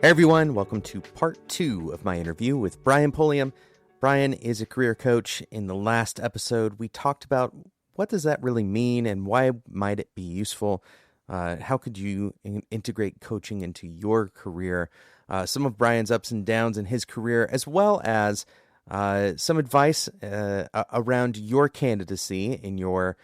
Hey everyone, welcome to part 2 of my interview with Brian Pulliam. Brian is a career coach. In the last episode, we talked about what does that really mean and why might it be useful? How could you integrate coaching into your career? Some of Brian's ups and downs in his career, as well as some advice around your candidacy in your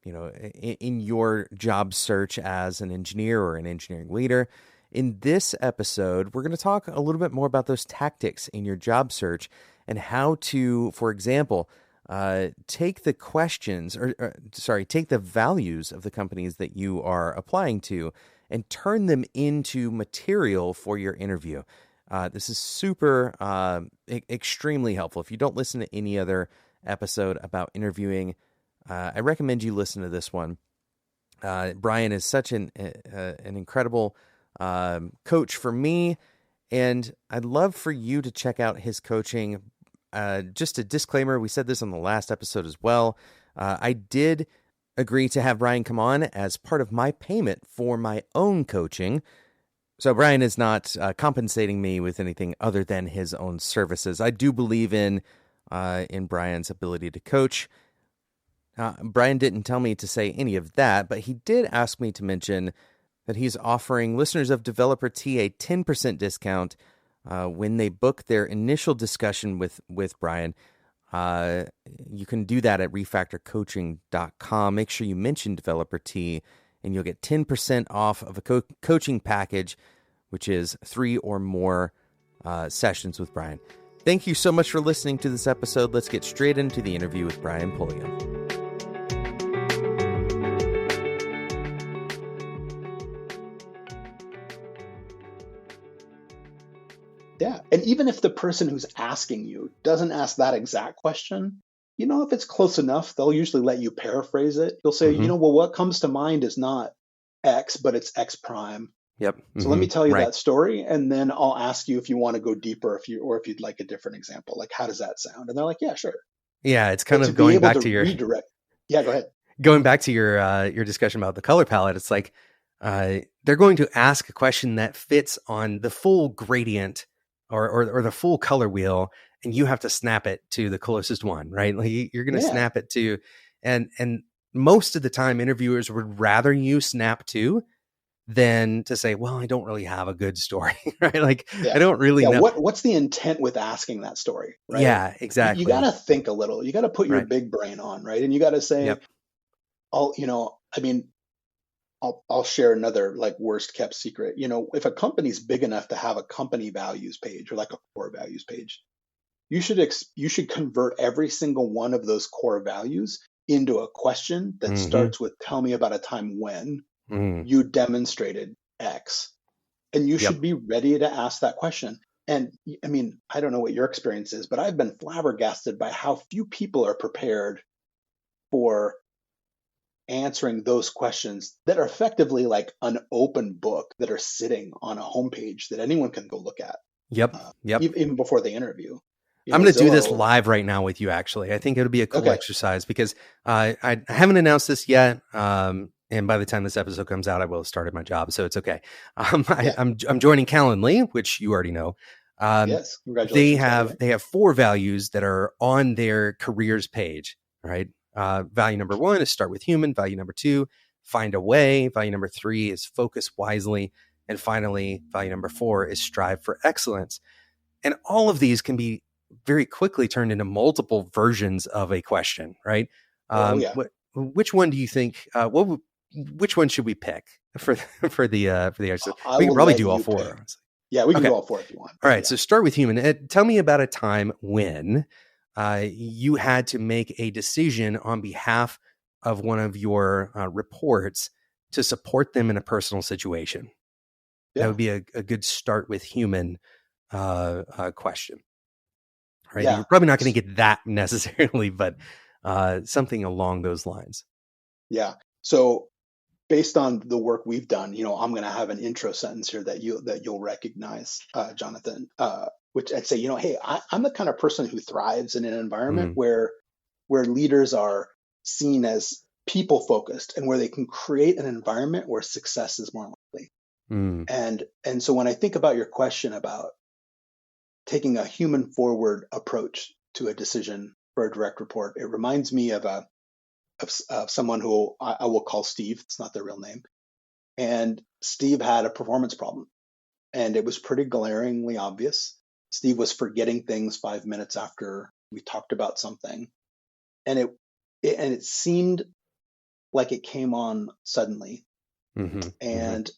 in your job search as an engineer or an engineering leader. In this episode, we're going to talk a little bit more about those tactics in your job search and how to, for example, take the questions take the values of the companies that you are applying to and turn them into material for your interview. This is super, extremely helpful. If you don't listen to any other episode about interviewing, I recommend you listen to this one. Brian is such an incredible coach for me, and I'd love for you to check out his coaching. Just a disclaimer, we said this on the last episode as well. I did agree to have Brian come on as part of my payment for my own coaching. So Brian is not compensating me with anything other than his own services. I do believe in Brian's ability to coach. Brian didn't tell me to say any of that, but he did ask me to mention that he's offering listeners of Developer T a 10% discount when they book their initial discussion with Brian. You can do that at refactorcoaching.com. Make sure you mention Developer T, and you'll get 10% off of a coaching package, which is 3 or more sessions with Brian. Thank you so much for listening to this episode. Let's get straight into the interview with Brian Pulliam. Yeah. And even if the person who's asking you doesn't ask that exact question, if it's close enough, they'll usually let you paraphrase it. You'll say, well, what comes to mind is not X, but it's X prime. Yep. So let me tell you that story, and then I'll ask you if you want to go deeper, if you'd like a different example. Like, how does that sound? And they're like, yeah, sure. Yeah, it's kind of going back to your redirect. Yeah, go ahead. Going back to your discussion about the color palette. It's like they're going to ask a question that fits on the full gradient or the full color wheel, and you have to snap it to the closest one, right? Like you're going to snap it to, and most of the time interviewers would rather you snap to than to say, well, I don't really have a good story, right? Like I don't really know. What's the intent with asking that story, right? Yeah, exactly. You got to think a little, you got to put your big brain on, right? And you got to say, I'll share another like worst kept secret. If a company's big enough to have a company values page or like a core values page, you should convert every single one of those core values into a question that starts with, tell me about a time when you demonstrated X. And you should be ready to ask that question. And I mean, I don't know what your experience is, but I've been flabbergasted by how few people are prepared for answering those questions that are effectively like an open book that are sitting on a homepage that anyone can go look at. Yep. Even before the interview. I'm going to do this live right now with you, actually. I think it'll be a cool exercise because I haven't announced this yet. And by the time this episode comes out, I will have started my job. So it's okay. I'm joining Calendly, which you already know. Yes. Congratulations. They have 4 values that are on their careers page, right? Value number 1 is start with human. Value number 2, find a way. Value number 3 is focus wisely. And finally, value number 4 is strive for excellence. And all of these can be very quickly turned into multiple versions of a question, right? Which one do you think, which one should we pick for the exercise? We can probably do all 4. Yeah, we can do all 4 if you want. All right. So start with human. Tell me about a time when you had to make a decision on behalf of one of your reports to support them in a personal situation. That would be a good start with human question. Right. You're probably not going to get that necessarily, but something along those lines. Yeah. So based on the work we've done, I'm going to have an intro sentence here that you'll recognize, Jonathan, which I'd say, hey, I'm the kind of person who thrives in an environment where leaders are seen as people focused and where they can create an environment where success is more likely. Mm. And so when I think about your question about taking a human forward approach to a decision for a direct report, it reminds me of someone who I will call Steve. It's not their real name. And Steve had a performance problem, and it was pretty glaringly obvious. Steve was forgetting things 5 minutes after we talked about something, and it seemed like it came on suddenly. Mm-hmm. Mm-hmm. And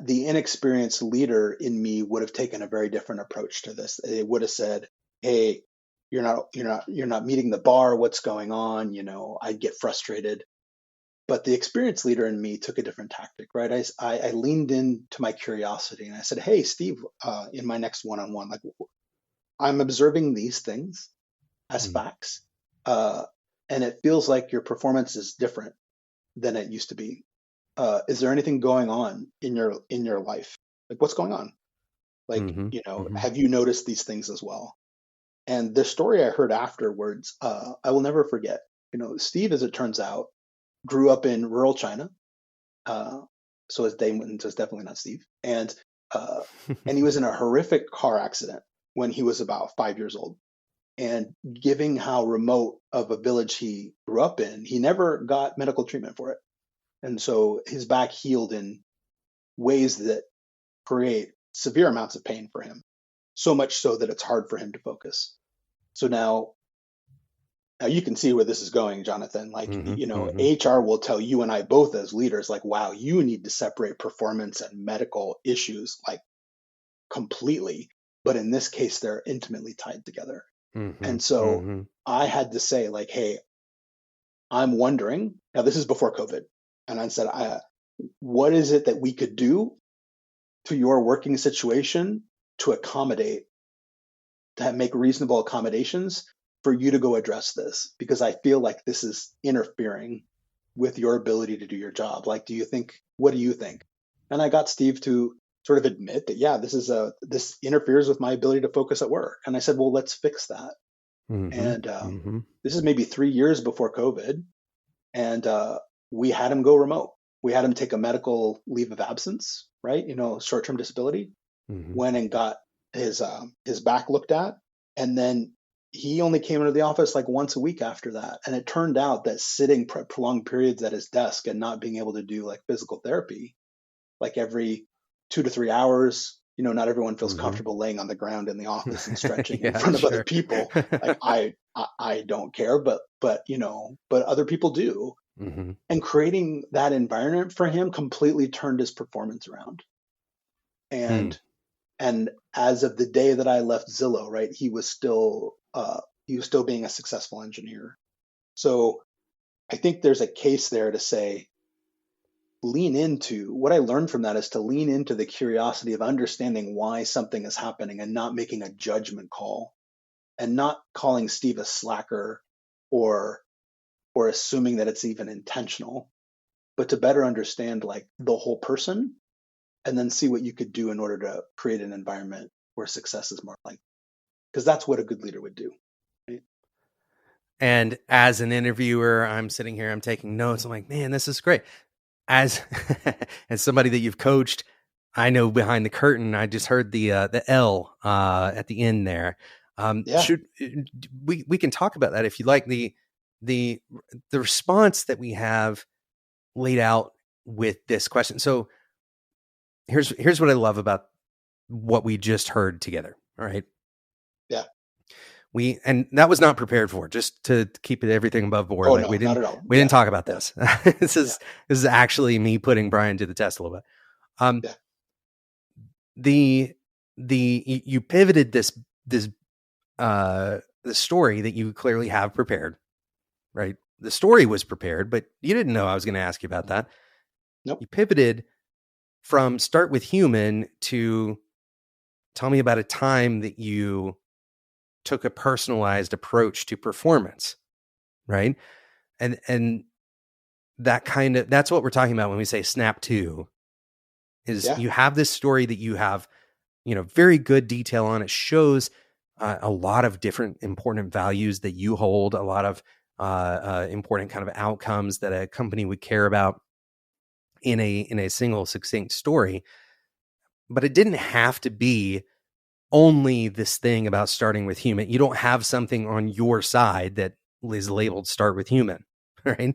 the inexperienced leader in me would have taken a very different approach to this. It would have said, "Hey, you're not meeting the bar. What's going on?" I'd get frustrated. But the experienced leader in me took a different tactic, right? I leaned into my curiosity and I said, "Hey, Steve, in my next one-on-one, like I'm observing these things as Mm-hmm. facts, uh, and it feels like your performance is different than it used to be. Is there anything going on in your life? Like, what's going on? Like, Mm-hmm. Mm-hmm. have you noticed these things as well?" And the story I heard afterwards, I will never forget. Steve, as it turns out, grew up in rural China. Uh, so his name was definitely not Steve. Uh, and he was in a horrific car accident when he was about 5 years old. And given how remote of a village he grew up in, he never got medical treatment for it. And so his back healed in ways that create severe amounts of pain for him, so much so that it's hard for him to focus. So now you can see where this is going, Jonathan. Like, Mm-hmm. Mm-hmm. HR will tell you and I both as leaders, like, wow, you need to separate performance and medical issues like completely. But in this case, they're intimately tied together. Mm-hmm. And so Mm-hmm. I had to say, like, hey, I'm wondering, now this is before COVID. And I said, what is it that we could do to your working situation to accommodate, to make reasonable accommodations for you to go address this? Because I feel like this is interfering with your ability to do your job. Like, what do you think? And I got Steve to sort of admit that, yeah, this interferes with my ability to focus at work. And I said, well, let's fix that. Mm-hmm. And Mm-hmm. this is maybe 3 years before COVID. And we had him go remote. We had him take a medical leave of absence, right? Short-term disability. Mm-hmm. Went and got his back looked at, and then he only came into the office like once a week after that. And it turned out that sitting prolonged periods at his desk and not being able to do like physical therapy, like every 2 to 3 hours, not everyone feels Mm-hmm. comfortable laying on the ground in the office and stretching in Yeah, front of other sure. people. Like I don't care, but other people do. Mm-hmm. And creating that environment for him completely turned his performance around. Hmm. And as of the day that I left Zillow, right, he was still being a successful engineer. So I think there's a case there to say, lean into what I learned from that is to lean into the curiosity of understanding why something is happening and not making a judgment call, and not calling Steve a slacker or assuming that it's even intentional, but to better understand like the whole person, and then see what you could do in order to create an environment where success is more likely. Because that's what a good leader would do. Right? And as an interviewer, I'm sitting here, I'm taking notes. I'm like, man, this is great. As as somebody that you've coached, I know behind the curtain, I just heard the L at the end there. Yeah, Should we can talk about that if you like, the the response that we have laid out with this question. So here's what I love about what we just heard together. All right. yeah. And that was not prepared for, just to keep it everything above board. Oh Like no, not at all. we didn't Yeah, talk about yeah, this. this yeah, is this is actually me putting Brian to the test a little bit. Um, yeah, the you pivoted this story that you clearly have prepared, right? The story was prepared, but you didn't know I was going to ask you about that. nope, You pivoted from start with human to tell me about a time that you took a personalized approach to performance, right? And that's what we're talking about when we say snap to, is yeah, you have this story that you have, very good detail on. It shows a lot of different important values that you hold, a lot of important kind of outcomes that a company would care about. in a single succinct story. But it didn't have to be only this thing about starting with human. You don't have something on your side that is labeled start with human, right?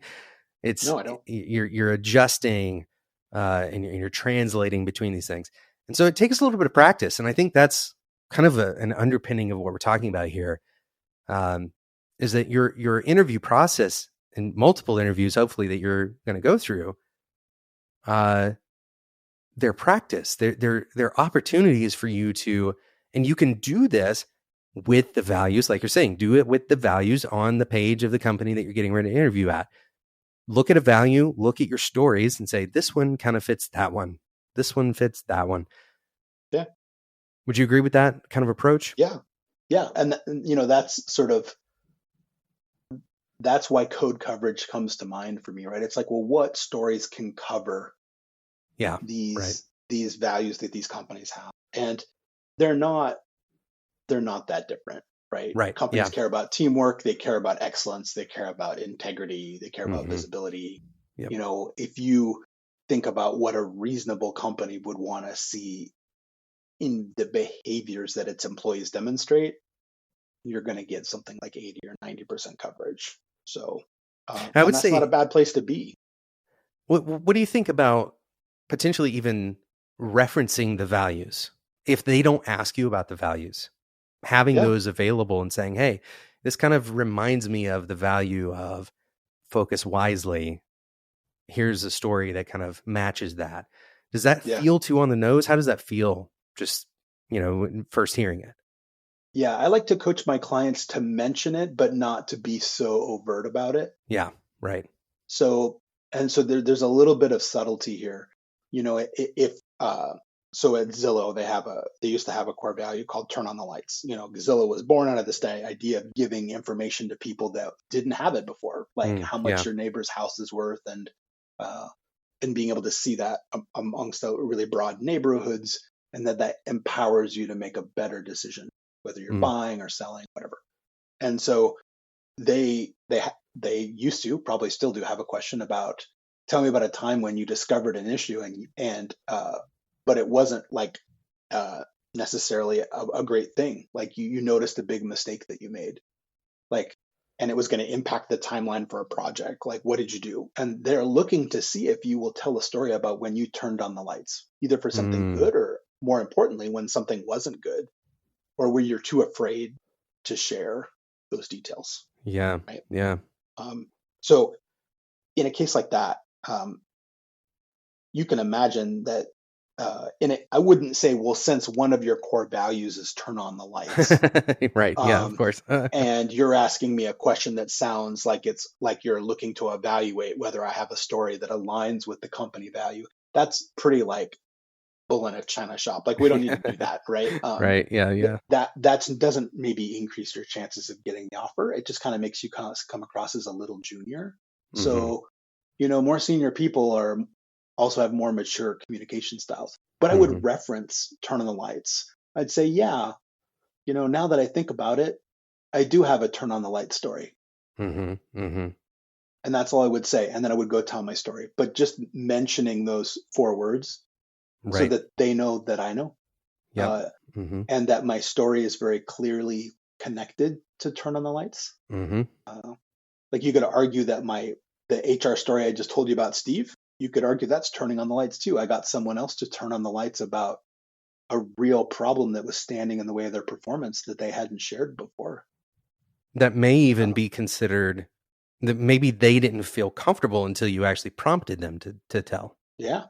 It's No, I don't. you're adjusting and you're translating between these things. And so it takes a little bit of practice. And I think that's kind of an underpinning of what we're talking about here, is that your interview process and multiple interviews, hopefully, that you're going to go through, their practice, their opportunities for you to, and you can do this with the values, like you're saying, do it with the values on the page of the company that you're getting ready to interview at. Look at a value, look at your stories and say, this one kind of fits that one. This one fits that one. Yeah. Would you agree with that kind of approach? Yeah. Yeah. And that's why code coverage comes to mind for me, right? It's like, well, what stories can cover these values that these companies have? And they're not that different, right? Right. Companies care about teamwork, they care about excellence, they care about integrity, they care about visibility. Yep. If you think about what a reasonable company would want to see in the behaviors that its employees demonstrate, you're going to get something like 80 or 90% coverage. So I would say that's not a bad place to be. What do you think about potentially even referencing the values if they don't ask you about the values? Having those available and saying, hey, this kind of reminds me of the value of focus wisely. Here's a story that kind of matches that. Does that feel too on the nose? How does that feel just, first hearing it? Yeah, I like to coach my clients to mention it, but not to be so overt about it. Yeah, right. So there's a little bit of subtlety here. So at Zillow, they used to have a core value called turn on the lights. Zillow was born out of this idea of giving information to people that didn't have it before, like how much your neighbor's house is worth, and being able to see that amongst the really broad neighborhoods, and that empowers you to make a better decision, whether you're buying or selling, whatever. And so they used to, probably still do, have a question about, tell me about a time when you discovered an issue but it wasn't like necessarily a great thing. Like you noticed a big mistake that you made, and it was going to impact the timeline for a project. Like, what did you do? And they're looking to see if you will tell a story about when you turned on the lights, either for something good, or more importantly, when something wasn't good, or where you're too afraid to share those details. Yeah. Right? Yeah. So in a case like that, you can imagine that I wouldn't say, well, since one of your core values is turn on the lights. Right. Yeah, of course. And you're asking me a question that sounds like it's like you're looking to evaluate whether I have a story that aligns with the company value. That's pretty like bull in a china shop. Like, we don't need to do that, right? Right. Yeah. That doesn't maybe increase your chances of getting the offer. It just kind of makes you come across as a little junior. So, more senior people also have more mature communication styles. But I would reference turn on the lights. I'd say, now that I think about it, I do have a turn on the light story. And that's all I would say. And then I would go tell my story. But just mentioning those 4 words so that they know that I know. And that my story is very clearly connected to turn on the lights. Like, you could argue that the HR story I just told you about Steve, you could argue that's turning on the lights too. I got someone else to turn on the lights about a real problem that was standing in the way of their performance that they hadn't shared before. That may even be considered that maybe they didn't feel comfortable until you actually prompted them to tell. Yeah.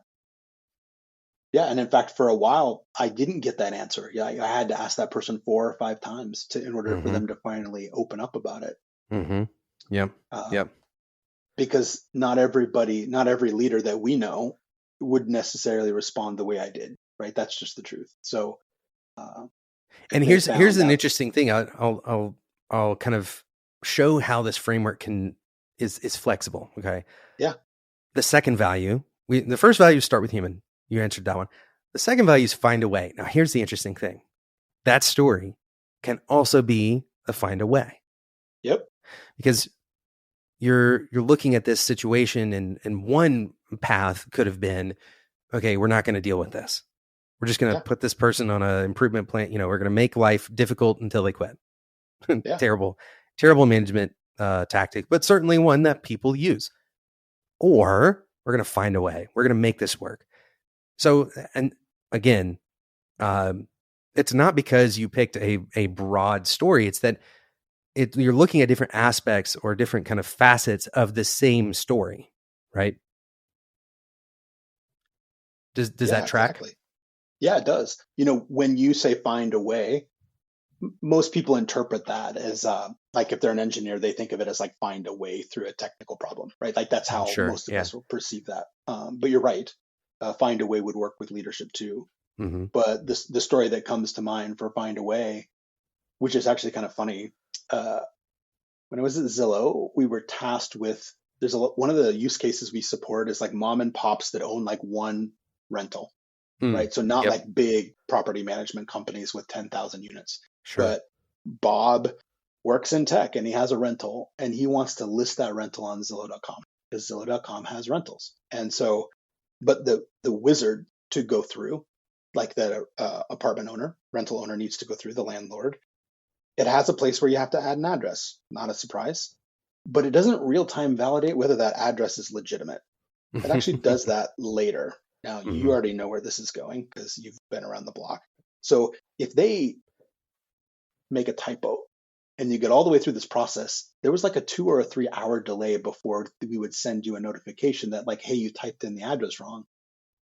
Yeah. And in fact, for a while, I didn't get that answer. Yeah, I had to ask that person 4 or 5 times in order for them to finally open up about it. Yep. Because not every leader that we know would necessarily respond the way I did, right? That's just the truth. So, and here's an interesting thing. I'll kind of show how this framework is flexible. Okay. Yeah. The second value, the first value is start with human. You answered that one. The second value is find a way. Now, here's the interesting thing. That story can also be a find a way. Yep. Because you're looking at this situation, and one path could have been, okay, we're not going to deal with this. We're just going to put this person on an improvement plan. We're going to make life difficult until they quit. Terrible management tactic, but certainly one that people use. Or we're going to find a way. We're going to make this work. So, and again, it's not because you picked a broad story. It's that you're looking at different aspects or different kind of facets of the same story, right? Does that track? Exactly. Yeah, it does. When you say find a way, most people interpret that as like if they're an engineer, they think of it as like find a way through a technical problem, right? Like that's how most of us will perceive that. But you're right. Find a way would work with leadership too. Mm-hmm. But the story that comes to mind for find a way, which is actually kind of funny, when I was at Zillow, we were tasked with one of the use cases we support is like mom and pops that own like one rental, right? So not like big property management companies with 10,000 units. Sure. But Bob works in tech and he has a rental and he wants to list that rental on Zillow.com because Zillow.com has rentals. And so, but the wizard to go through, like the rental owner needs to go through, the landlord, it has a place where you have to add an address. Not a surprise, but it doesn't real time validate whether that address is legitimate. It actually does that later. Now, you already know where this is going because you've been around the block. So if they make a typo and you get all the way through this process, there was like a 2 or 3 hour delay before we would send you a notification that like, hey, you typed in the address wrong.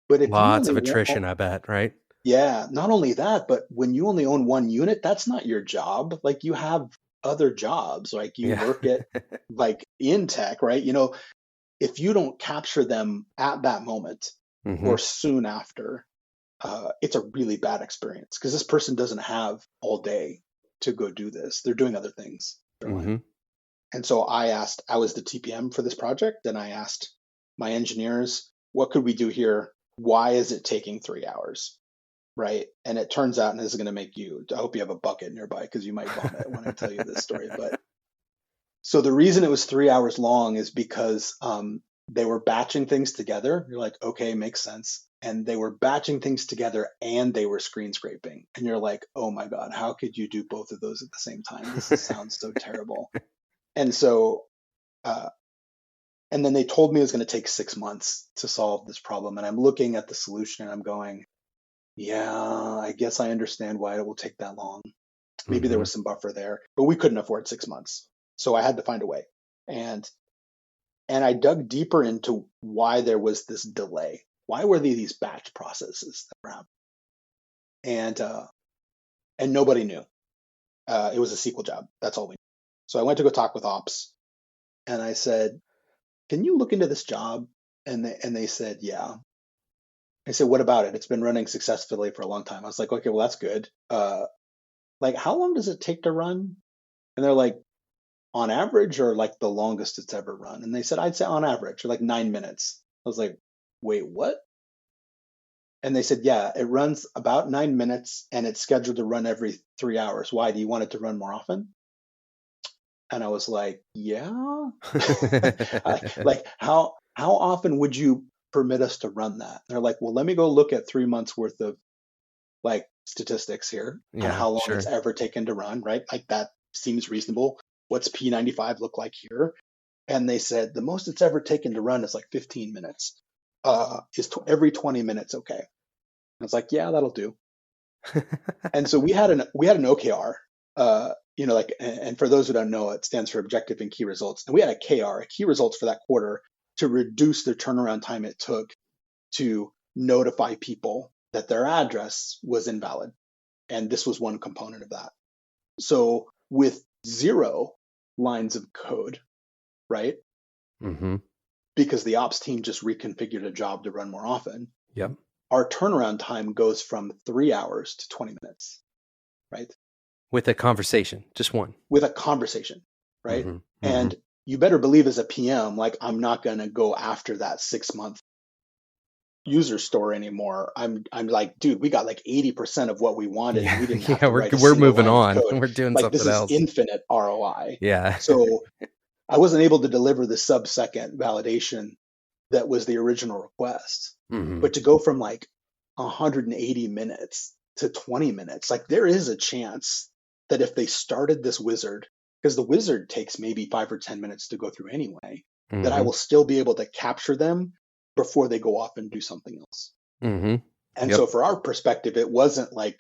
But if lots of attrition, I bet, right? Yeah, not only that, but when you only own one unit, that's not your job. Like you have other jobs, like you work at like in tech, right? If you don't capture them at that moment or soon after, it's a really bad experience because this person doesn't have all day to go do this. They're doing other things. And so I was the TPM for this project, and I asked my engineers, what could we do here? Why is it taking 3 hours? Right. And it turns out, and this is going to make I hope you have a bucket nearby because you might vomit when I tell you this story. But so the reason it was 3 hours long is because they were batching things together. You're like, okay, makes sense. And they were batching things together and they were screen scraping. And you're like, oh my God, how could you do both of those at the same time? This sounds so terrible. And so, and then they told me it was going to take 6 months to solve this problem. And I'm looking at the solution and I'm going, yeah, I guess I understand why it will take that long. Maybe there was some buffer there, but we couldn't afford 6 months. So I had to find a way. And I dug deeper into why there was this delay. Why were there these batch processes that were happening? And nobody knew. It was a SQL job. That's all we knew. So I went to go talk with ops and I said, can you look into this job? And they said, yeah. I said, what about it? It's been running successfully for a long time. I was like, okay, well, that's good. Like, how long does it take to run? And they're like, on average, or like the longest it's ever run? And they said, I'd say on average, or like 9 minutes. I was like, wait, what? And they said, yeah, it runs about 9 minutes and it's scheduled to run every 3 hours. Why? Do you want it to run more often? And I was like, yeah. Like, how often would you permit us to run that? And they're like, well, let me go look at 3 months worth of like statistics here on how long it's ever taken to run, right? Like that seems reasonable. What's P95 look like here? And they said the most it's ever taken to run is like 15 minutes. Every 20 minutes okay? And I was like, yeah, that'll do. And so we had an OKR, and for those who don't know, it stands for objective and key results. And we had a KR, a key results for that quarter, to reduce the turnaround time it took to notify people that their address was invalid. And this was one component of that. So with 0 lines of code, right? Because the ops team just reconfigured a job to run more often. Yep. Our turnaround time goes from 3 hours to 20 minutes, right? With a conversation, just one. With a conversation, right? And you better believe as a PM, like I'm not going to go after that 6 month user store anymore. I'm like, dude, we got like 80% of what we wanted. And we didn't have to write we're moving on. We're doing like, something else. This is infinite ROI. Yeah. So I wasn't able to deliver the sub-second validation that was the original request. Hmm. But to go from like 180 minutes to 20 minutes, like there is a chance that if they started this wizard, because the wizard takes maybe 5 or 10 minutes to go through anyway, that I Hmm. will still be able to capture them before they go off and do something else. Hmm. And Yep. so for our perspective, it wasn't like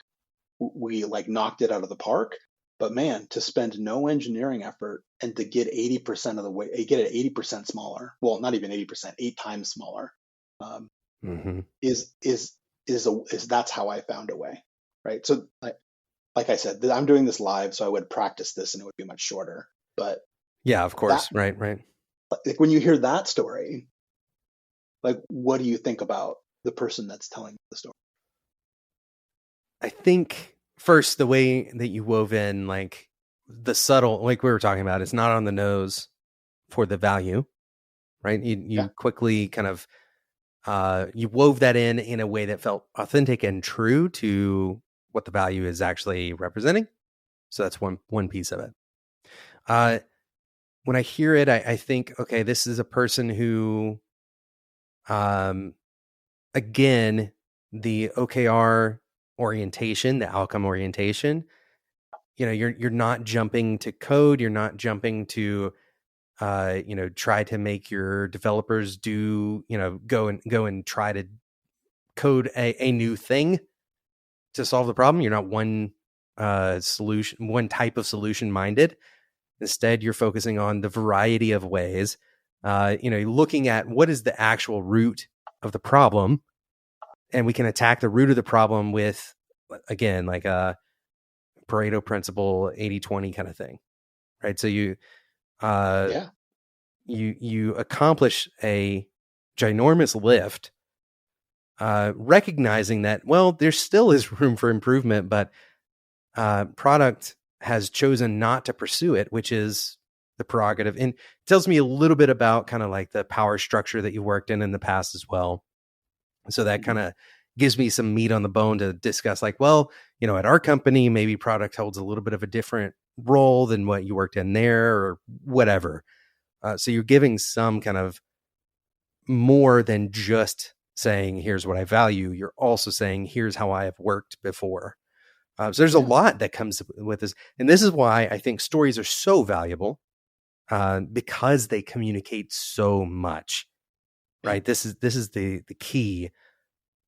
we like knocked it out of the park, but man, to spend no engineering effort and to get 80% of the way, get it 80% smaller. Well, not even 80%, 8 times smaller, um, Hmm. is is that's how I found a way, right? So like I said, I'm doing this live, so I would practice this and it would be much shorter. But Yeah, of that, course. Right, right. like when you hear that story, like what do you think about the person that's telling the story? I think first the way that you wove in like the subtle, like we were talking about, it's not on the nose for the value, right? You Yeah, quickly kind of you wove that in a way that felt authentic and true to what the value is actually representing. So that's one piece of it. Uh, when I hear it, I think, okay, this is a person who, um, again, the OKR orientation, the outcome orientation. You're not jumping to code. You're not jumping to try to make your developers do go and try to code a new thing to solve the problem. You're not one type of solution minded. Instead, you're focusing on the variety of ways. Looking at what is the actual root of the problem, and we can attack the root of the problem with, again, like a Pareto principle, 80-20 kind of thing, right? So uh, yeah, you accomplish a ginormous lift, recognizing that, well, there still is room for improvement, but product has chosen not to pursue it, which is the prerogative. And it tells me a little bit about kind of like the power structure that you worked in the past as well. So that mhm, kind of gives me some meat on the bone to discuss, like, well, at our company, maybe product holds a little bit of a different role than what you worked in there or whatever. So you're giving some kind of more than just saying, here's what I value. You're also saying, here's how I have worked before. So there's a yeah, lot that comes with this. And this is why I think stories are so valuable, because they communicate so much, yeah, right? This is the key,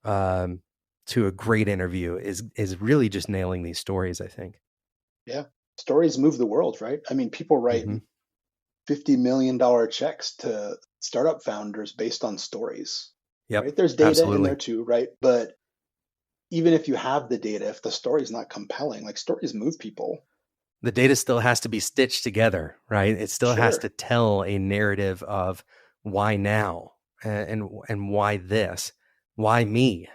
um, to a great interview is really just nailing these stories, I think. yeah. Stories move the world, right? I mean, people write Hmm. $50 million checks to startup founders based on stories, Yep, right? There's data in there absolutely. too, right? But even if you have the data, if the story is not compelling, like stories move people. The data still has to be stitched together, right? It still has Sure. to tell a narrative of why now, and why this, why me,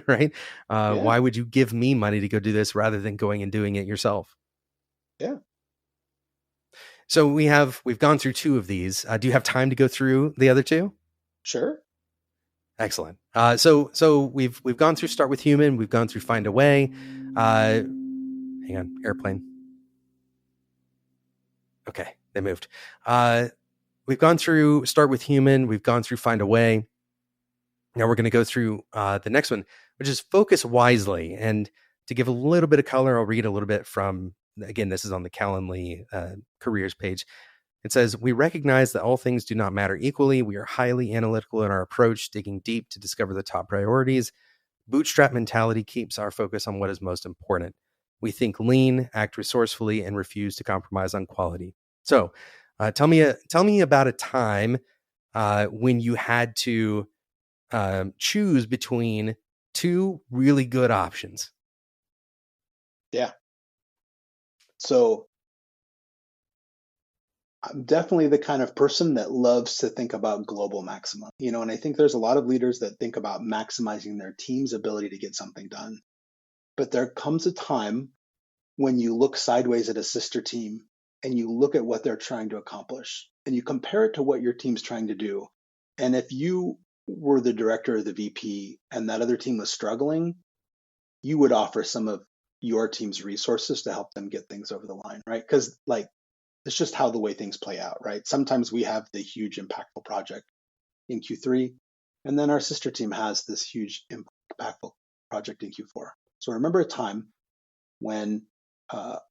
right? Yeah. Why would you give me money to go do this rather than going and doing it yourself? Yeah. So we've gone through two of these. Do you have time to go through the other two? Sure. Excellent. So we've gone through start with human. We've gone through find a way. Hang on, airplane. Okay, they moved. We've gone through start with human. We've gone through find a way. Now we're going to go through the next one, which is focus wisely. And to give a little bit of color, I'll read a little bit from, again, this is on the Calendly careers page. It says, we recognize that all things do not matter equally. We are highly analytical in our approach, digging deep to discover the top priorities. Bootstrap mentality keeps our focus on what is most important. We think lean, act resourcefully, and refuse to compromise on quality. So, tell me about a time when you had to choose between two really good options. Yeah. So I'm definitely the kind of person that loves to think about global maximum, and I think there's a lot of leaders that think about maximizing their team's ability to get something done. But there comes a time when you look sideways at a sister team and you look at what they're trying to accomplish and you compare it to what your team's trying to do. And if you were the director or the VP and that other team was struggling, you would offer some of your team's resources to help them get things over the line, right? Because like it's just how the way things play out, right? Sometimes we have the huge impactful project in Q3. And then our sister team has this huge impactful project in Q4. So I remember a time when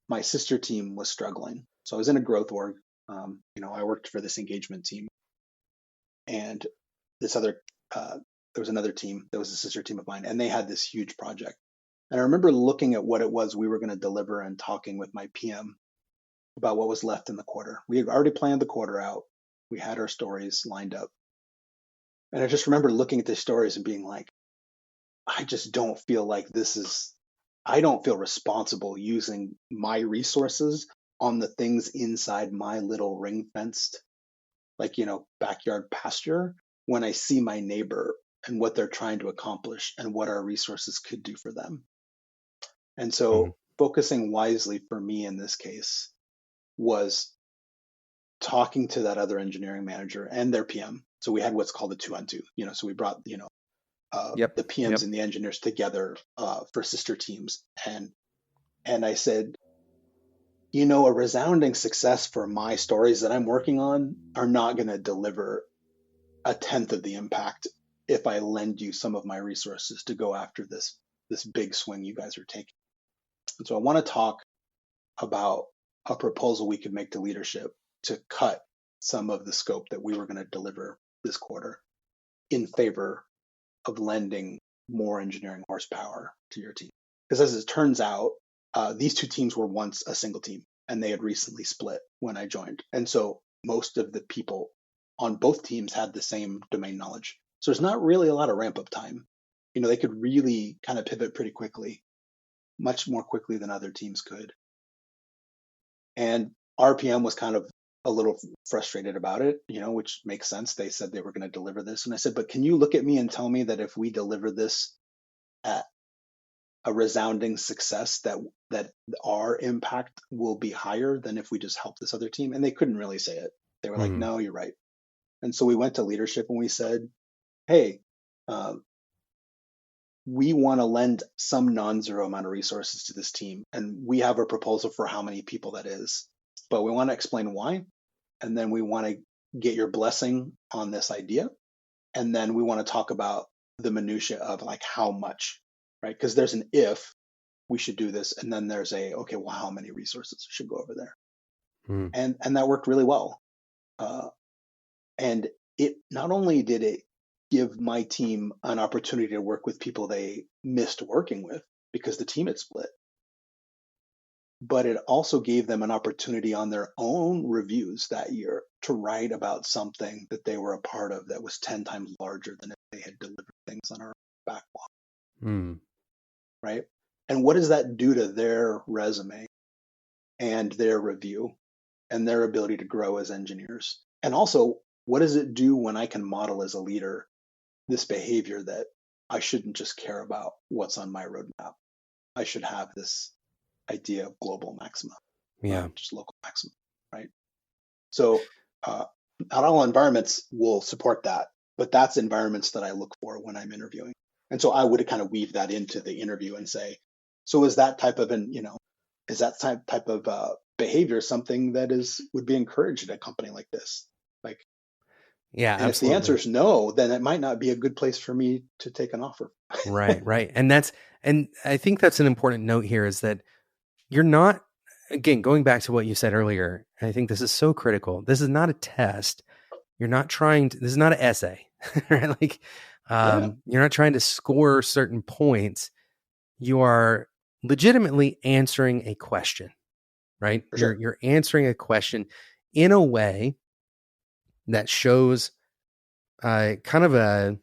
my sister team was struggling. So I was in a growth org. I worked for this engagement team, and there was another team that was a sister team of mine, and they had this huge project. And I remember looking at what it was we were going to deliver and talking with my PM about what was left in the quarter. We had already planned the quarter out. We had our stories lined up. And I just remember looking at the stories and being like, I just don't feel like I don't feel responsible using my resources on the things inside my little ring fenced, backyard pasture when I see my neighbor and what they're trying to accomplish and what our resources could do for them. And so focusing wisely for me in this case was talking to that other engineering manager and their PM. So we had what's called a 2-on-2, so we brought, the PMs and the engineers together for sister teams. And I said, a resounding success for my stories that I'm working on are not going to deliver a tenth of the impact if I lend you some of my resources to go after this big swing you guys are taking. And so I want to talk about a proposal we could make to leadership to cut some of the scope that we were going to deliver this quarter in favor of lending more engineering horsepower to your team. Because as it turns out, these two teams were once a single team, and they had recently split when I joined. And so most of the people on both teams had the same domain knowledge. So there's not really a lot of ramp up time. They could really kind of pivot pretty quickly, much more quickly than other teams could. And RPM was kind of a little frustrated about it, which makes sense. They said they were going to deliver this. And I said, but can you look at me and tell me that if we deliver this at a resounding success, that our impact will be higher than if we just help this other team? And they couldn't really say it. They were like, no, you're right. And so we went to leadership and we said, hey, we want to lend some non-zero amount of resources to this team. And we have a proposal for how many people that is, but we want to explain why. And then we want to get your blessing on this idea. And then we want to talk about the minutia of like how much, right? Because there's an if we should do this. And then there's okay, well, how many resources should go over there? And that worked really well. And it not only did it give my team an opportunity to work with people they missed working with because the team had split, but it also gave them an opportunity on their own reviews that year to write about something that they were a part of that was 10 times larger than if they had delivered things on our backlog. Right? And what does that do to their resume and their review and their ability to grow as engineers? And also, what does it do when I can model as a leader this behavior that I shouldn't just care about what's on my roadmap? I should have this idea of global maxima, not just local maxima, right? So not all environments will support that, but that's environments that I look for when I'm interviewing. And so I would kind of weave that into the interview and say, so is that type of behavior something that would be encouraged at a company like this? Yeah, and absolutely. If the answer is no, then it might not be a good place for me to take an offer. Right. And I think that's an important note here is that you're not, again, going back to what you said earlier, I think this is so critical. This is not a test. You're not this is not an essay, right? You're not trying to score certain points. You are legitimately answering a question, right? Sure. You're answering a question in a way that shows kind of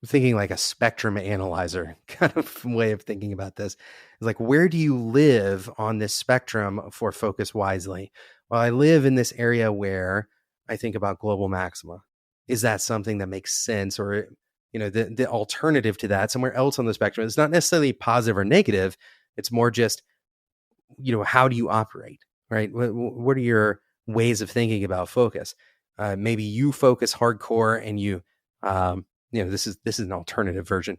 thinking like a spectrum analyzer kind of way of thinking about this. It's like, where do you live on this spectrum for focus wisely? Well, I live in this area where I think about global maxima. Is that something that makes sense? Or, the alternative to that somewhere else on the spectrum? It's not necessarily positive or negative. It's more just, how do you operate, right? What are your ways of thinking about focus? Maybe you focus hardcore and you, this is an alternative version.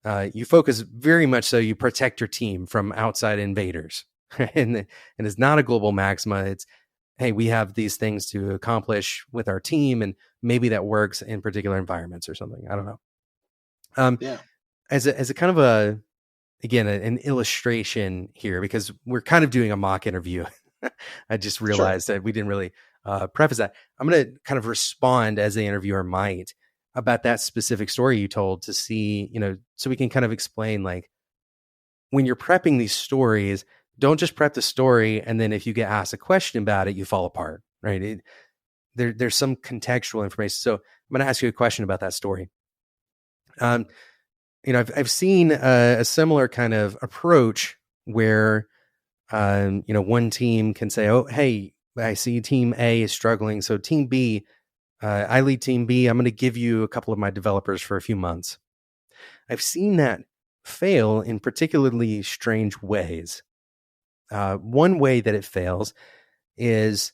You focus very much so you protect your team from outside invaders, and it's not a global maxima. hey, we have these things to accomplish with our team, and maybe that works in particular environments or something. I don't know. Yeah, As a kind of an illustration here, because we're kind of doing a mock interview. I just sure. realized that we didn't really preface that. I'm going to kind of respond as the interviewer might about that specific story you told to see, so we can kind of explain, like, when you're prepping these stories, don't just prep the story and then if you get asked a question about it, you fall apart, right? There's some contextual information. So I'm going to ask you a question about that story. I've seen a similar kind of approach where, one team can say, oh, hey, I see team A is struggling. So team B, I lead team B. I'm going to give you a couple of my developers for a few months. I've seen that fail in particularly strange ways. One way that it fails is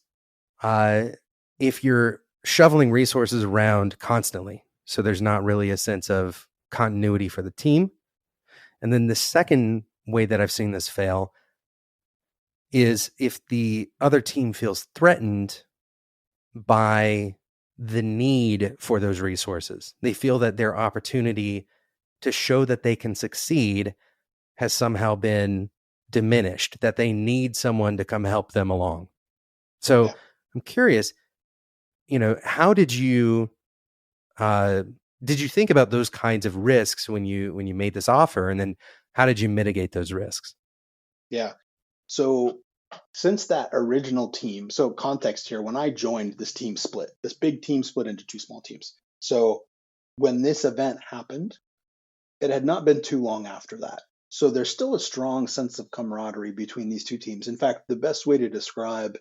if you're shoveling resources around constantly. So there's not really a sense of continuity for the team. And then the second way that I've seen this fail is if the other team feels threatened by the need for those resources. They feel that their opportunity to show that they can succeed has somehow been diminished, that they need someone to come help them along. So Yeah. I'm curious, how did you think about those kinds of risks when you made this offer, and then how did you mitigate those risks? Yeah. So since that original team, so context here, when I joined, this team split, this big team split into two small teams. So when this event happened, it had not been too long after that. So there's still a strong sense of camaraderie between these two teams. In fact, the best way to describe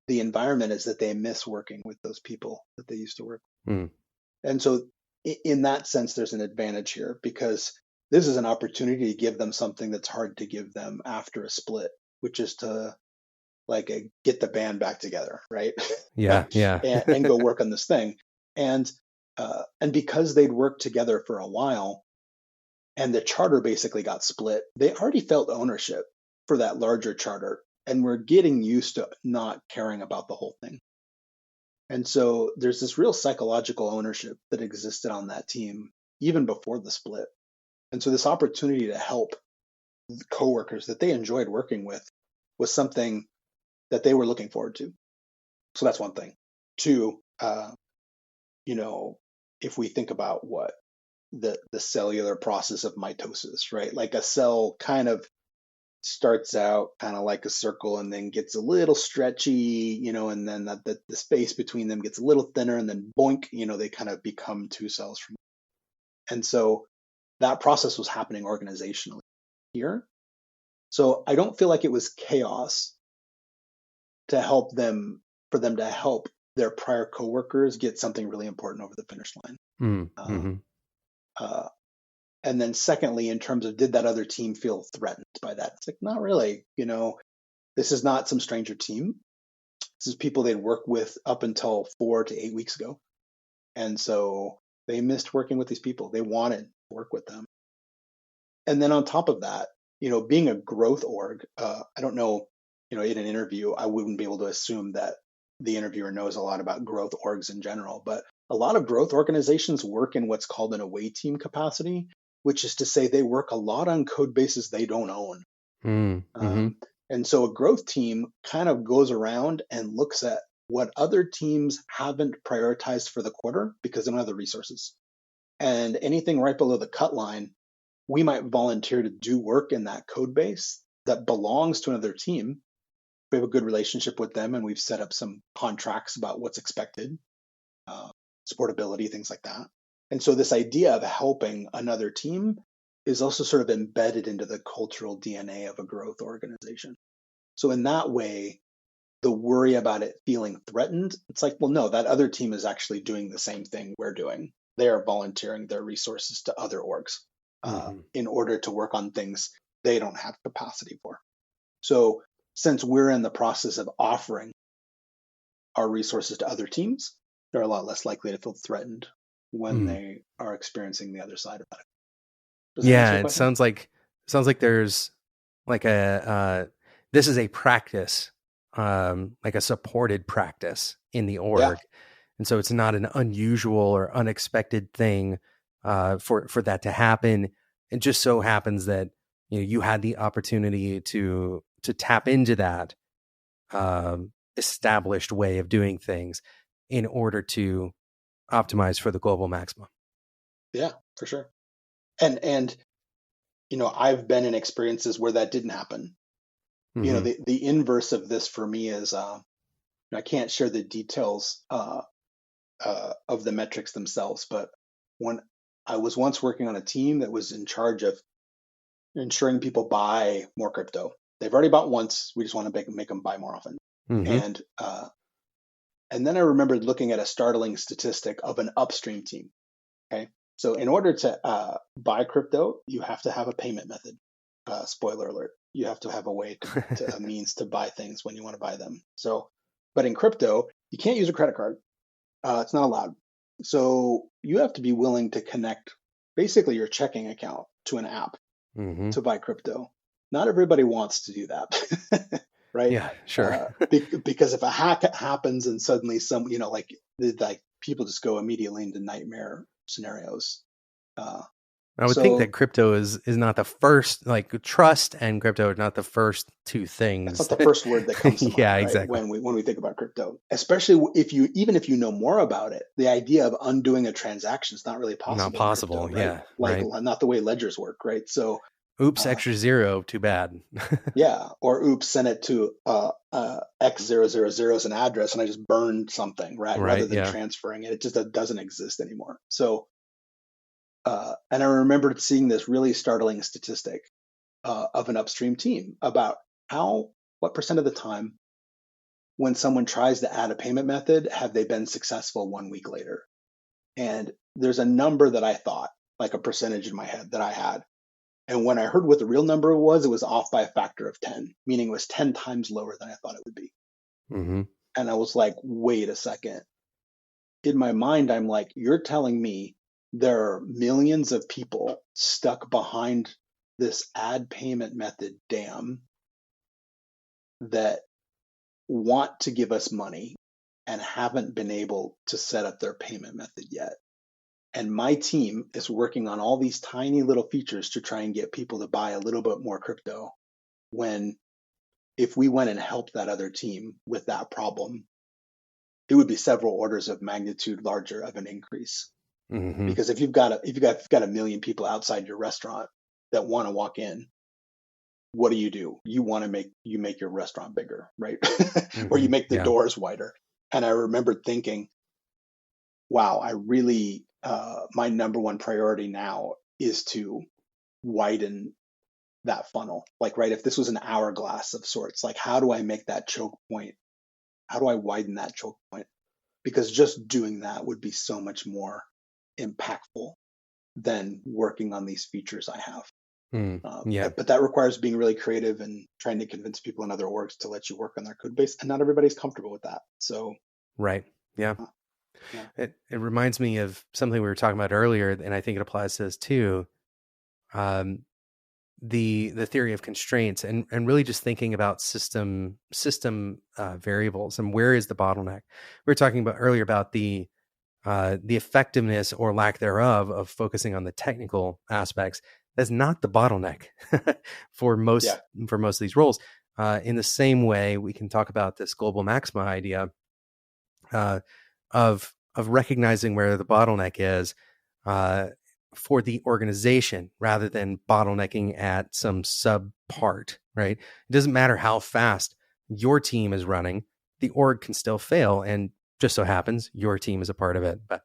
the environment is that they miss working with those people that they used to work with. Mm. And so in that sense, there's an advantage here because this is an opportunity to give them something that's hard to give them after a split, which is to get the band back together, right? Yeah, yeah. and go work on this thing. And because they'd worked together for a while and the charter basically got split, they already felt ownership for that larger charter and were getting used to not caring about the whole thing. And so there's this real psychological ownership that existed on that team even before the split. And so this opportunity to help the coworkers that they enjoyed working with was something that they were looking forward to. So that's one thing. Two, if we think about what the cellular process of mitosis, right? Like a cell kind of starts out kind of like a circle and then gets a little stretchy, and then the space between them gets a little thinner and then boink, they kind of become two cells from. And so that process was happening organizationally here. So I don't feel like it was chaos for them to help their prior coworkers get something really important over the finish line. Mm-hmm. Uh, and then secondly, in terms of did that other team feel threatened by that? It's like, not really. This is not some stranger team. This is people they'd worked with up until 4 to 8 weeks ago. And so they missed working with these people. They wanted to work with them. And then on top of that, being a growth org, I don't know, in an interview, I wouldn't be able to assume that the interviewer knows a lot about growth orgs in general, but a lot of growth organizations work in what's called an away team capacity, which is to say they work a lot on code bases they don't own. Mm-hmm. And so a growth team kind of goes around and looks at what other teams haven't prioritized for the quarter because they don't have the resources. And anything right below the cut line, we might volunteer to do work in that code base that belongs to another team. We have a good relationship with them and we've set up some contracts about what's expected, supportability, things like that. And so this idea of helping another team is also sort of embedded into the cultural DNA of a growth organization. So in that way, the worry about it feeling threatened, it's like, well, no, that other team is actually doing the same thing we're doing. They are volunteering their resources to other orgs in order to work on things they don't have capacity for. So since we're in the process of offering our resources to other teams, they're a lot less likely to feel threatened when they are experiencing the other side of that. Does that answer Yeah, your it question? sounds like there's like this is a practice like a supported practice in the Yeah. org. And so it's not an unusual or unexpected thing for that to happen. It just so happens that you had the opportunity to tap into that established way of doing things in order to optimize for the global maximum. Yeah, for sure. And I've been in experiences where that didn't happen. Mm-hmm. The inverse of this for me is I can't share the details of the metrics themselves, but when I was once working on a team that was in charge of ensuring people buy more crypto. They've already bought once. We just want to make them buy more often. Mm-hmm. And then I remembered looking at a startling statistic of an upstream team. Okay, so in order to buy crypto, you have to have a payment method. Spoiler alert: you have to have a way to a means to buy things when you want to buy them. So, but in crypto, you can't use a credit card. It's not allowed. So you have to be willing to connect basically your checking account to an app Mm-hmm. to buy crypto. Not everybody wants to do that, right? Yeah, sure. Because if a hack happens and suddenly like people just go immediately into nightmare scenarios. I would think that crypto is not the first, like trust and crypto are not the first two That's things. not the first word that comes to mind, Yeah, right? exactly. When we think about crypto, especially even if you know more about it, the idea of undoing a transaction is not really Not possible in crypto, possible. right? Yeah, Like right. not the way ledgers work, right? So Oops, uh, extra zero. Too bad. yeah, or oops, send it to X000 as an address, and I just burned something, right? Rather Right. than Yeah. transferring it, it just doesn't exist anymore. So, and I remembered seeing this really startling statistic of an upstream team about what percent of the time when someone tries to add a payment method have they been successful 1 week later. And there's a number that I thought, like a percentage in my head that I had. And when I heard what the real number was, it was off by a factor of 10, meaning it was 10 times lower than I thought it would be. Mm-hmm. And I was like, wait a second. In my mind, I'm like, you're telling me there are millions of people stuck behind this add payment method dam that want to give us money and haven't been able to set up their payment method yet. And my team is working on all these tiny little features to try and get people to buy a little bit more crypto. When if we went and helped that other team with that problem, it would be several orders of magnitude larger of an increase. Mm-hmm. Because if you've got a million people outside your restaurant that want to walk in, what do? You want to make your restaurant bigger, right? Or Mm-hmm. you make the Yeah. doors wider. And I remember thinking, wow, I really my number one priority now is to widen that funnel. Like, right, if this was an hourglass of sorts, like how do I make that choke point? How do I widen that choke point? Because just doing that would be so much more impactful than working on these features I have. Mm. Yeah. But that requires being really creative and trying to convince people in other orgs to let you work on their code base, and not everybody's comfortable with that. So, Right. Yeah. yeah, It reminds me of something we were talking about earlier, and I think it applies to this too. Um, the theory of constraints, and really just thinking about system variables and where is the bottleneck. We were talking about earlier about the effectiveness or lack thereof of focusing on the technical aspects. That's not the bottleneck for yeah, most of these roles. In the same way, we can talk about this global maxima idea uh, of recognizing where the bottleneck is uh, for the organization rather than bottlenecking at some sub part. Right? It doesn't matter how fast your team is running; the org can still fail, and just so happens your team is a part of it. But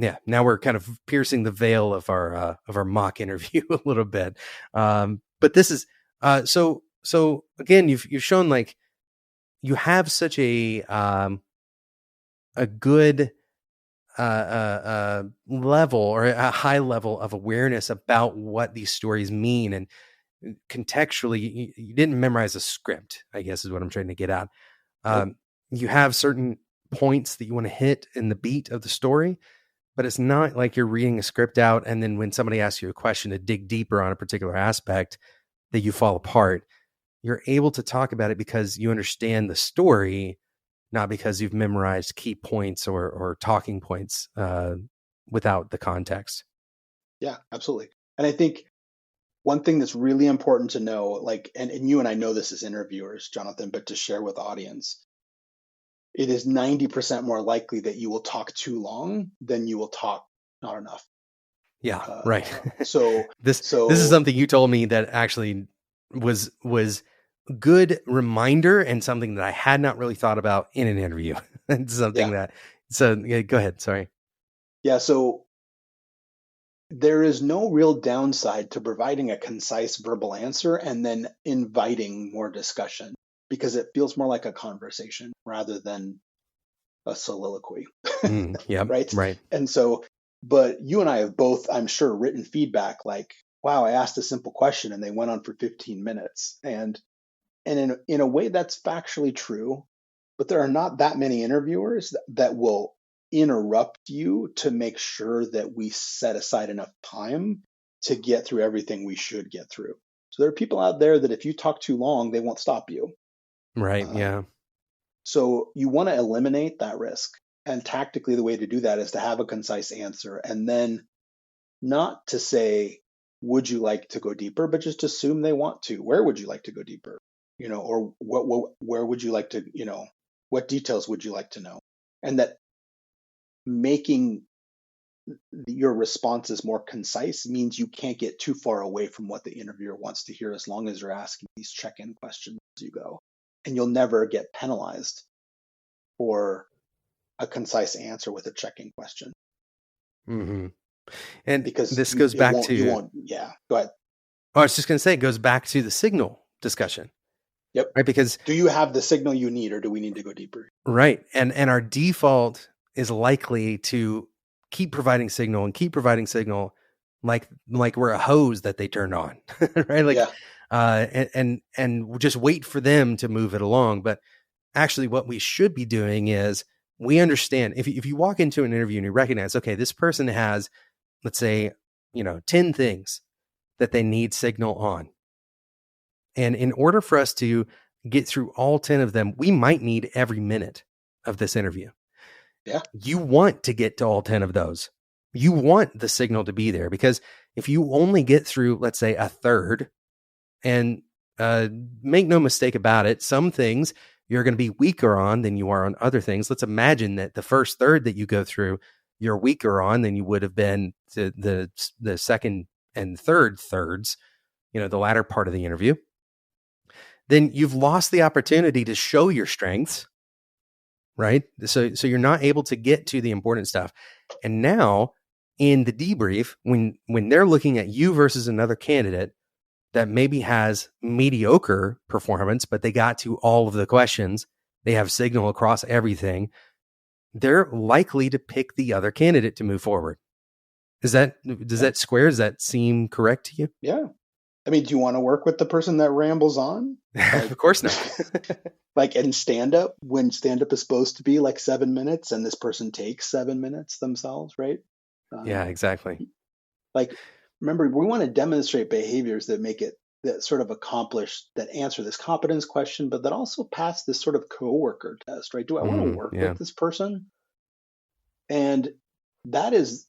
yeah, now we're kind of piercing the veil of our mock interview a little bit. But this is so again, you've shown like you have such a good level or a high level of awareness about what these stories mean, and contextually you didn't memorize a script, I guess is what I'm trying to get at. nope, You have certain points that you want to hit in the beat of the story, but it's not like you're reading a script out and then when somebody asks you a question to dig deeper on a particular aspect that you fall apart. you're able to talk about it because you understand the story, not because you've memorized key points or talking points without the context. Yeah, absolutely. And I think one thing that's really important to know, like, and you and I know this as interviewers, Jonathan, but to share with the audience, it is 90% more likely that you will talk too long than you will talk not enough. Yeah, right. So this is something you told me that actually was good reminder and something that I had not really thought about in an interview. It's something yeah, go ahead. Sorry. Yeah. So there is no real downside to providing a concise verbal answer and then inviting more discussion, because it feels more like a conversation rather than a soliloquy. Yeah. Right. And so, but you and I have both, I'm sure, written feedback like, wow, I asked a simple question and they went on for 15 minutes. And in a way that's factually true, but there are not that many interviewers that will interrupt you to make sure that we set aside enough time to get through everything we should get through. So there are people out there that if you talk too long, they won't stop you. Right. Yeah. So you want to eliminate that risk. And tactically, the way to do that is to have a concise answer and then not to say, would you like to go deeper, but just assume they want to. Where would you like to go deeper? Or where would you like to, what details would you like to know? And that making your responses more concise means you can't get too far away from what the interviewer wants to hear, as long as you're asking these check-in questions as you go. And you'll never get penalized for a concise answer with a check-in question. Mm-hmm. And because this goes back to yeah, go ahead. I was just going to say, it goes back to the signal discussion. Yep. Right. Because do you have the signal you need, or do we need to go deeper? Right. And our default is likely to keep providing signal like we're a hose that they turned on. Right. Like, and just wait for them to move it along. But actually what we should be doing is, we understand if you walk into an interview and you recognize, okay, this person has, let's say, 10 things that they need signal on. And in order for us to get through all 10 of them, we might need every minute of this interview. Yeah. You want to get to all 10 of those. You want the signal to be there, because if you only get through, let's say, a third, and make no mistake about it, some things you're going to be weaker on than you are on other things. Let's imagine that the first third that you go through, you're weaker on than you would have been to the second and third thirds, the latter part of the interview. Then you've lost the opportunity to show your strengths, right? So you're not able to get to the important stuff. And now in the debrief, when they're looking at you versus another candidate that maybe has mediocre performance, but they got to all of the questions, they have signal across everything, they're likely to pick the other candidate to move forward. Does that square? Does that seem correct to you? Yeah. I mean, do you want to work with the person that rambles on? Of course not. Like in stand-up, when stand-up is supposed to be like 7 minutes and this person takes 7 minutes themselves, right? Yeah, exactly. Like, remember, we want to demonstrate behaviors that sort of accomplish, that answer this competence question, but that also pass this sort of coworker test, right? Do I want to work with this person? And that is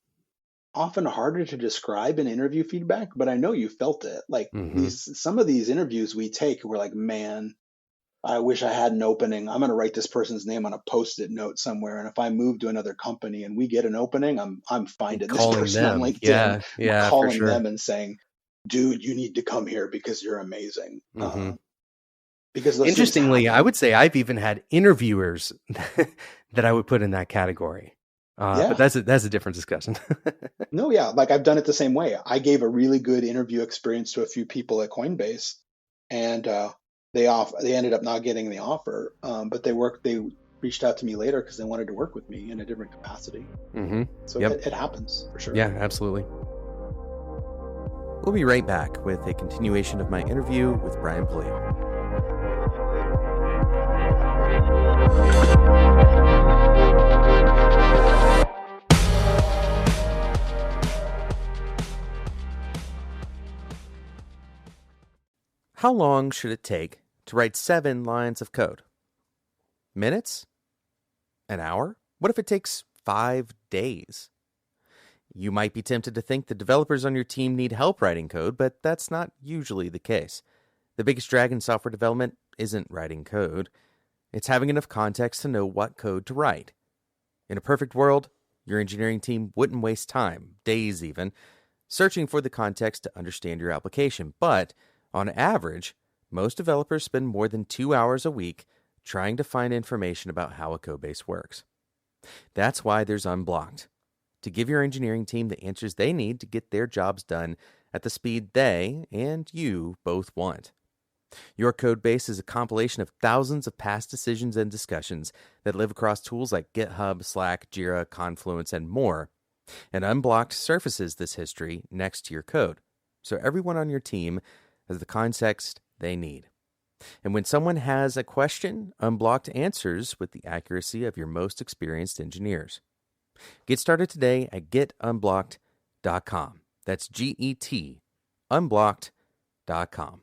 often harder to describe in interview feedback, but I know you felt it. Like some of these interviews we take, we're like, man, I wish I had an opening. I'm going to write this person's name on a Post-it note somewhere, and if I move to another company and we get an opening, I'm finding this person on LinkedIn, calling them and saying, dude, you need to come here because you're amazing. Because interestingly, I would say I've even had interviewers that I would put in that category. But that's a different discussion. No, yeah. Like, I've done it the same way. I gave a really good interview experience to a few people at Coinbase, and they ended up not getting the offer. But they reached out to me later because they wanted to work with me in a different capacity. So it happens for sure. Yeah, absolutely. We'll be right back with a continuation of my interview with Brian Pulliam. How long should it take to write 7 lines of code? Minutes? An hour? What if it takes 5 days? You might be tempted to think the developers on your team need help writing code, but that's not usually the case. The biggest drag in software development isn't writing code. It's having enough context to know what code to write. In a perfect world, your engineering team wouldn't waste time, days even, searching for the context to understand your application. But on average, most developers spend more than 2 hours a week trying to find information about how a codebase works. That's why there's Unblocked, to give your engineering team the answers they need to get their jobs done at the speed they and you both want. Your code base is a compilation of thousands of past decisions and discussions that live across tools like GitHub, Slack, Jira, Confluence, and more. And Unblocked surfaces this history next to your code, so everyone on your team has the context they need. And when someone has a question, Unblocked answers with the accuracy of your most experienced engineers. Get started today at getunblocked.com. That's GET, unblocked.com.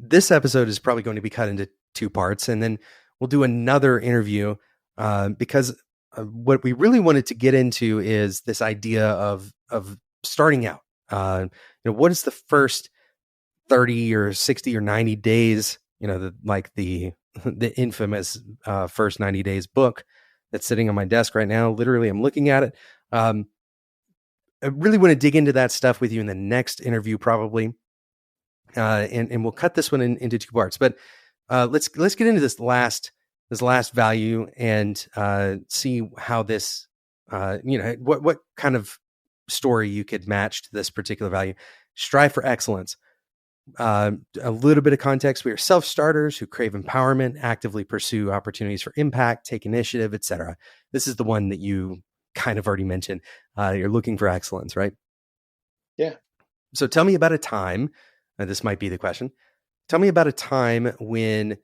This episode is probably going to be cut into 2 parts, and then we'll do another interview because what we really wanted to get into is this idea of starting out. What is the first 30 or 60 or 90 days? The infamous first 90 days book that's sitting on my desk right now. Literally, I'm looking at it. I really want to dig into that stuff with you in the next interview, probably. And we'll cut this one into 2 parts, but let's get into this last value and see how this what kind of story you could match to this particular value. Strive for excellence. A little bit of context: we are self-starters who crave empowerment, actively pursue opportunities for impact, take initiative, etc. This is the one that you kind of already mentioned. You're looking for excellence, right? Yeah. So tell me about a time. This might be the question. Tell me about a time when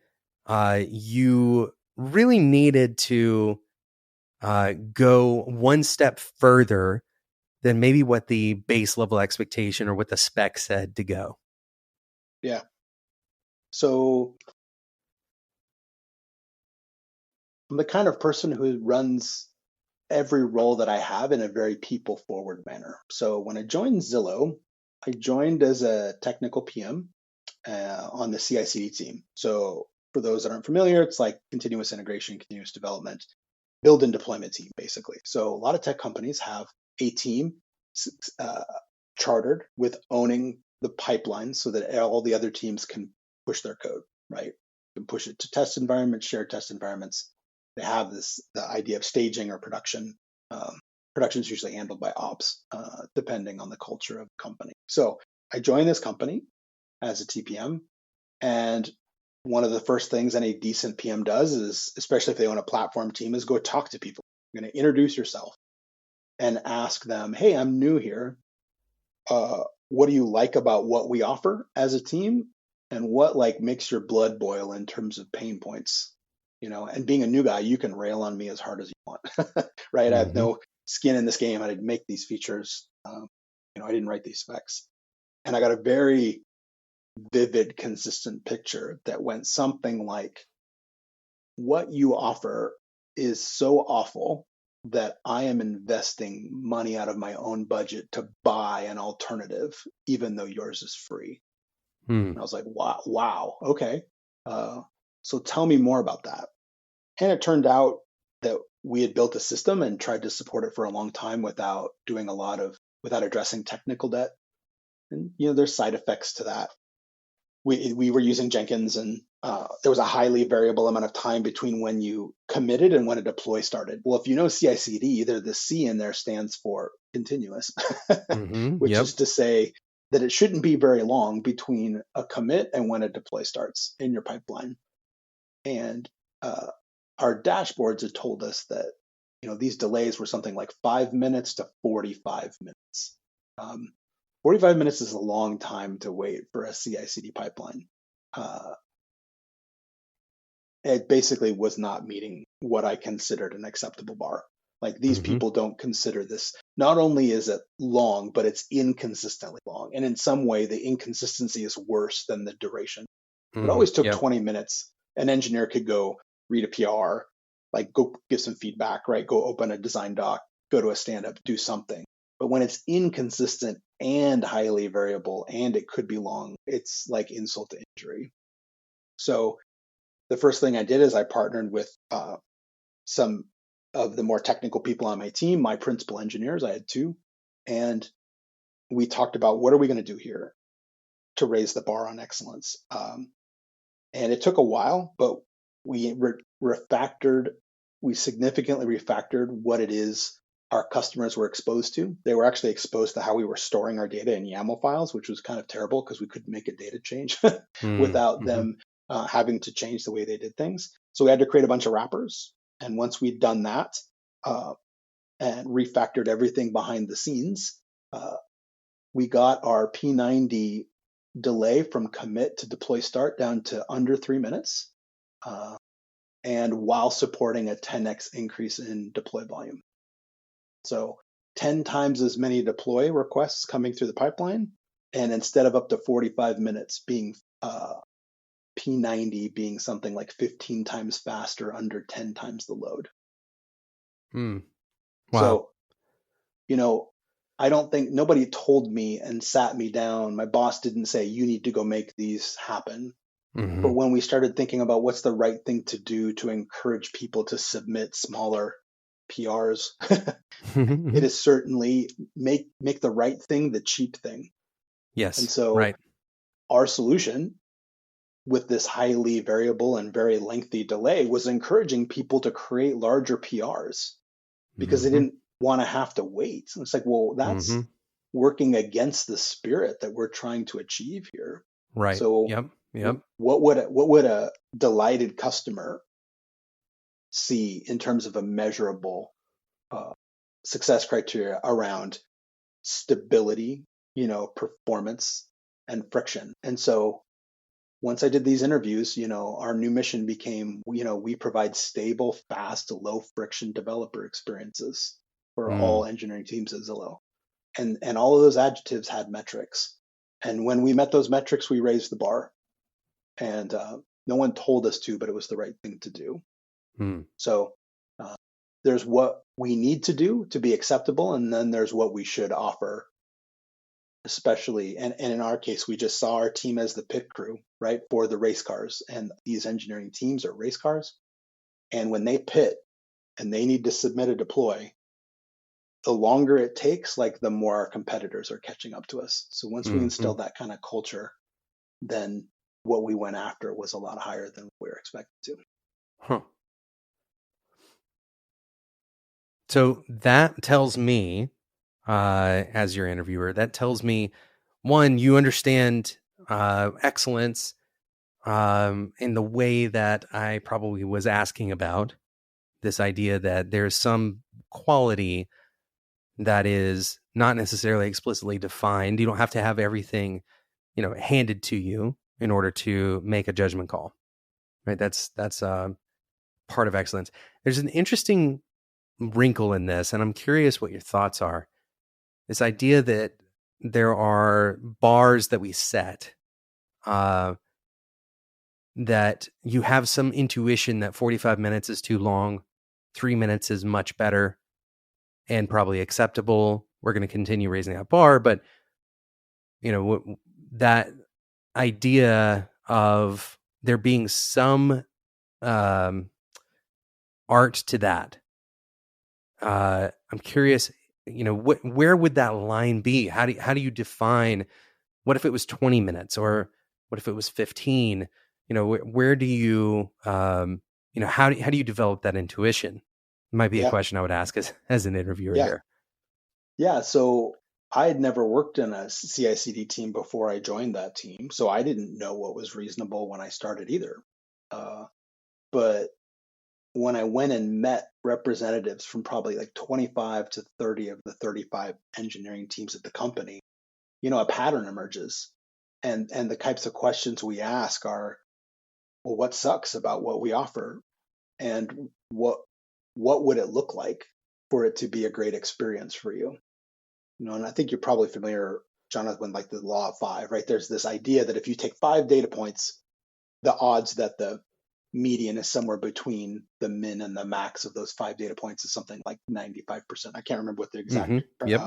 you really needed to go one step further than maybe what the base level expectation or what the spec said to go. Yeah. So I'm the kind of person who runs every role that I have in a very people forward manner. So when I joined Zillow, I joined as a technical PM on the CI/CD team. So for those that aren't familiar, it's like continuous integration, continuous development, build and deployment team, basically. So a lot of tech companies have a team chartered with owning the pipeline so that all the other teams can push their code, right? You can push it to test environments, shared test environments. They have the idea of staging or production. Production is usually handled by ops, depending on the culture of the company. So I joined this company as a TPM, and one of the first things any decent PM does is, especially if they own a platform team, is go talk to people. You're going to introduce yourself and ask them, "Hey, I'm new here. What do you like about what we offer as a team, and what like makes your blood boil in terms of pain points?" And being a new guy, you can rail on me as hard as you want, right? I have no skin in this game. I didn't make these features. I didn't write these specs, and I got a very vivid, consistent picture that went something like, "What you offer is so awful that I am investing money out of my own budget to buy an alternative, even though yours is free." And I was like, wow, okay. So tell me more about that. And it turned out that we had built a system and tried to support it for a long time without addressing technical debt. And there's side effects to that. We were using Jenkins, and there was a highly variable amount of time between when you committed and when a deploy started. Well, if you know CI/CD, the C in there stands for continuous, which is to say that it shouldn't be very long between a commit and when a deploy starts in your pipeline. And our dashboards had told us that, these delays were something like 5 minutes to 45 minutes. 45 minutes is a long time to wait for a CI/CD pipeline. It basically was not meeting what I considered an acceptable bar. Like, these people don't consider this. Not only is it long, but it's inconsistently long. And in some way, the inconsistency is worse than the duration. It always took Yep. 20 minutes. An engineer could go read a PR, like go give some feedback, right? Go open a design doc, go to a stand-up, do something. But when it's inconsistent and highly variable and it could be long, it's like insult to injury. So the first thing I did is I partnered with some of the more technical people on my team, my principal engineers. I had two, and we talked about what are we going to do here to raise the bar on excellence. And it took a while, but we we significantly refactored what it is our customers were exposed to. They were actually exposed to how we were storing our data in YAML files, which was kind of terrible because we couldn't make a data change without them having to change the way they did things. So we had to create a bunch of wrappers. And once we'd done that and refactored everything behind the scenes, we got our P90 delay from commit to deploy start down to under 3 minutes, and while supporting a 10x increase in deploy volume. So 10 times as many deploy requests coming through the pipeline, and instead of up to 45 minutes being P90 being something like 15 times faster under 10 times the load. Wow. So, I don't think nobody told me and sat me down. My boss didn't say, you need to go make these happen. But when we started thinking about what's the right thing to do to encourage people to submit smaller PRs, it is certainly make the right thing the cheap thing. Yes. And so right. Our solution with this highly variable and very lengthy delay was encouraging people to create larger PRs because they didn't want to have to wait. And it's like, well, that's working against the spirit that we're trying to achieve here. Right. So Yep. what would a delighted customer see in terms of a measurable success criteria around stability, performance, and friction? And so once I did these interviews, our new mission became, we provide stable, fast, low friction developer experiences for all engineering teams at Zillow. And all of those adjectives had metrics. And when we met those metrics, we raised the bar. And no one told us to, but it was the right thing to do. So there's what we need to do to be acceptable, and then there's what we should offer, especially. And in our case, we just saw our team as the pit crew, right, for the race cars. And these engineering teams are race cars. And when they pit and they need to submit a deploy, the longer it takes, like the more our competitors are catching up to us. So once we instilled that kind of culture, then what we went after was a lot higher than we were expected to. Huh. So that tells me, as your interviewer, that tells me, one, you understand excellence in the way that I probably was asking about, this idea that there's some quality that is not necessarily explicitly defined. You don't have to have everything, handed to you in order to make a judgment call, right? That's part of excellence. There's an interesting wrinkle in this, and I'm curious what your thoughts are. This idea that there are bars that we set, that you have some intuition that 45 minutes is too long, 3 minutes is much better and probably acceptable. We're going to continue raising that bar, but that idea of there being some art to that. I'm curious, where would that line be? How do you define? What if it was 20 minutes, or what if it was 15? Where do you, how do you develop that intuition? Might be a question I would ask as an interviewer here. Yeah. So I had never worked in a CI/CD team before I joined that team, so I didn't know what was reasonable when I started either. But when I went and met representatives from probably like 25 to 30 of the 35 engineering teams at the company, a pattern emerges. And the types of questions we ask are, well, what sucks about what we offer? And what would it look like for it to be a great experience for you? And I think you're probably familiar, Jonathan, like the law of five, right? There's this idea that if you take 5 data points, the odds that the median is somewhere between the min and the max of those 5 data points is something like 95%. I can't remember what the exact Yep.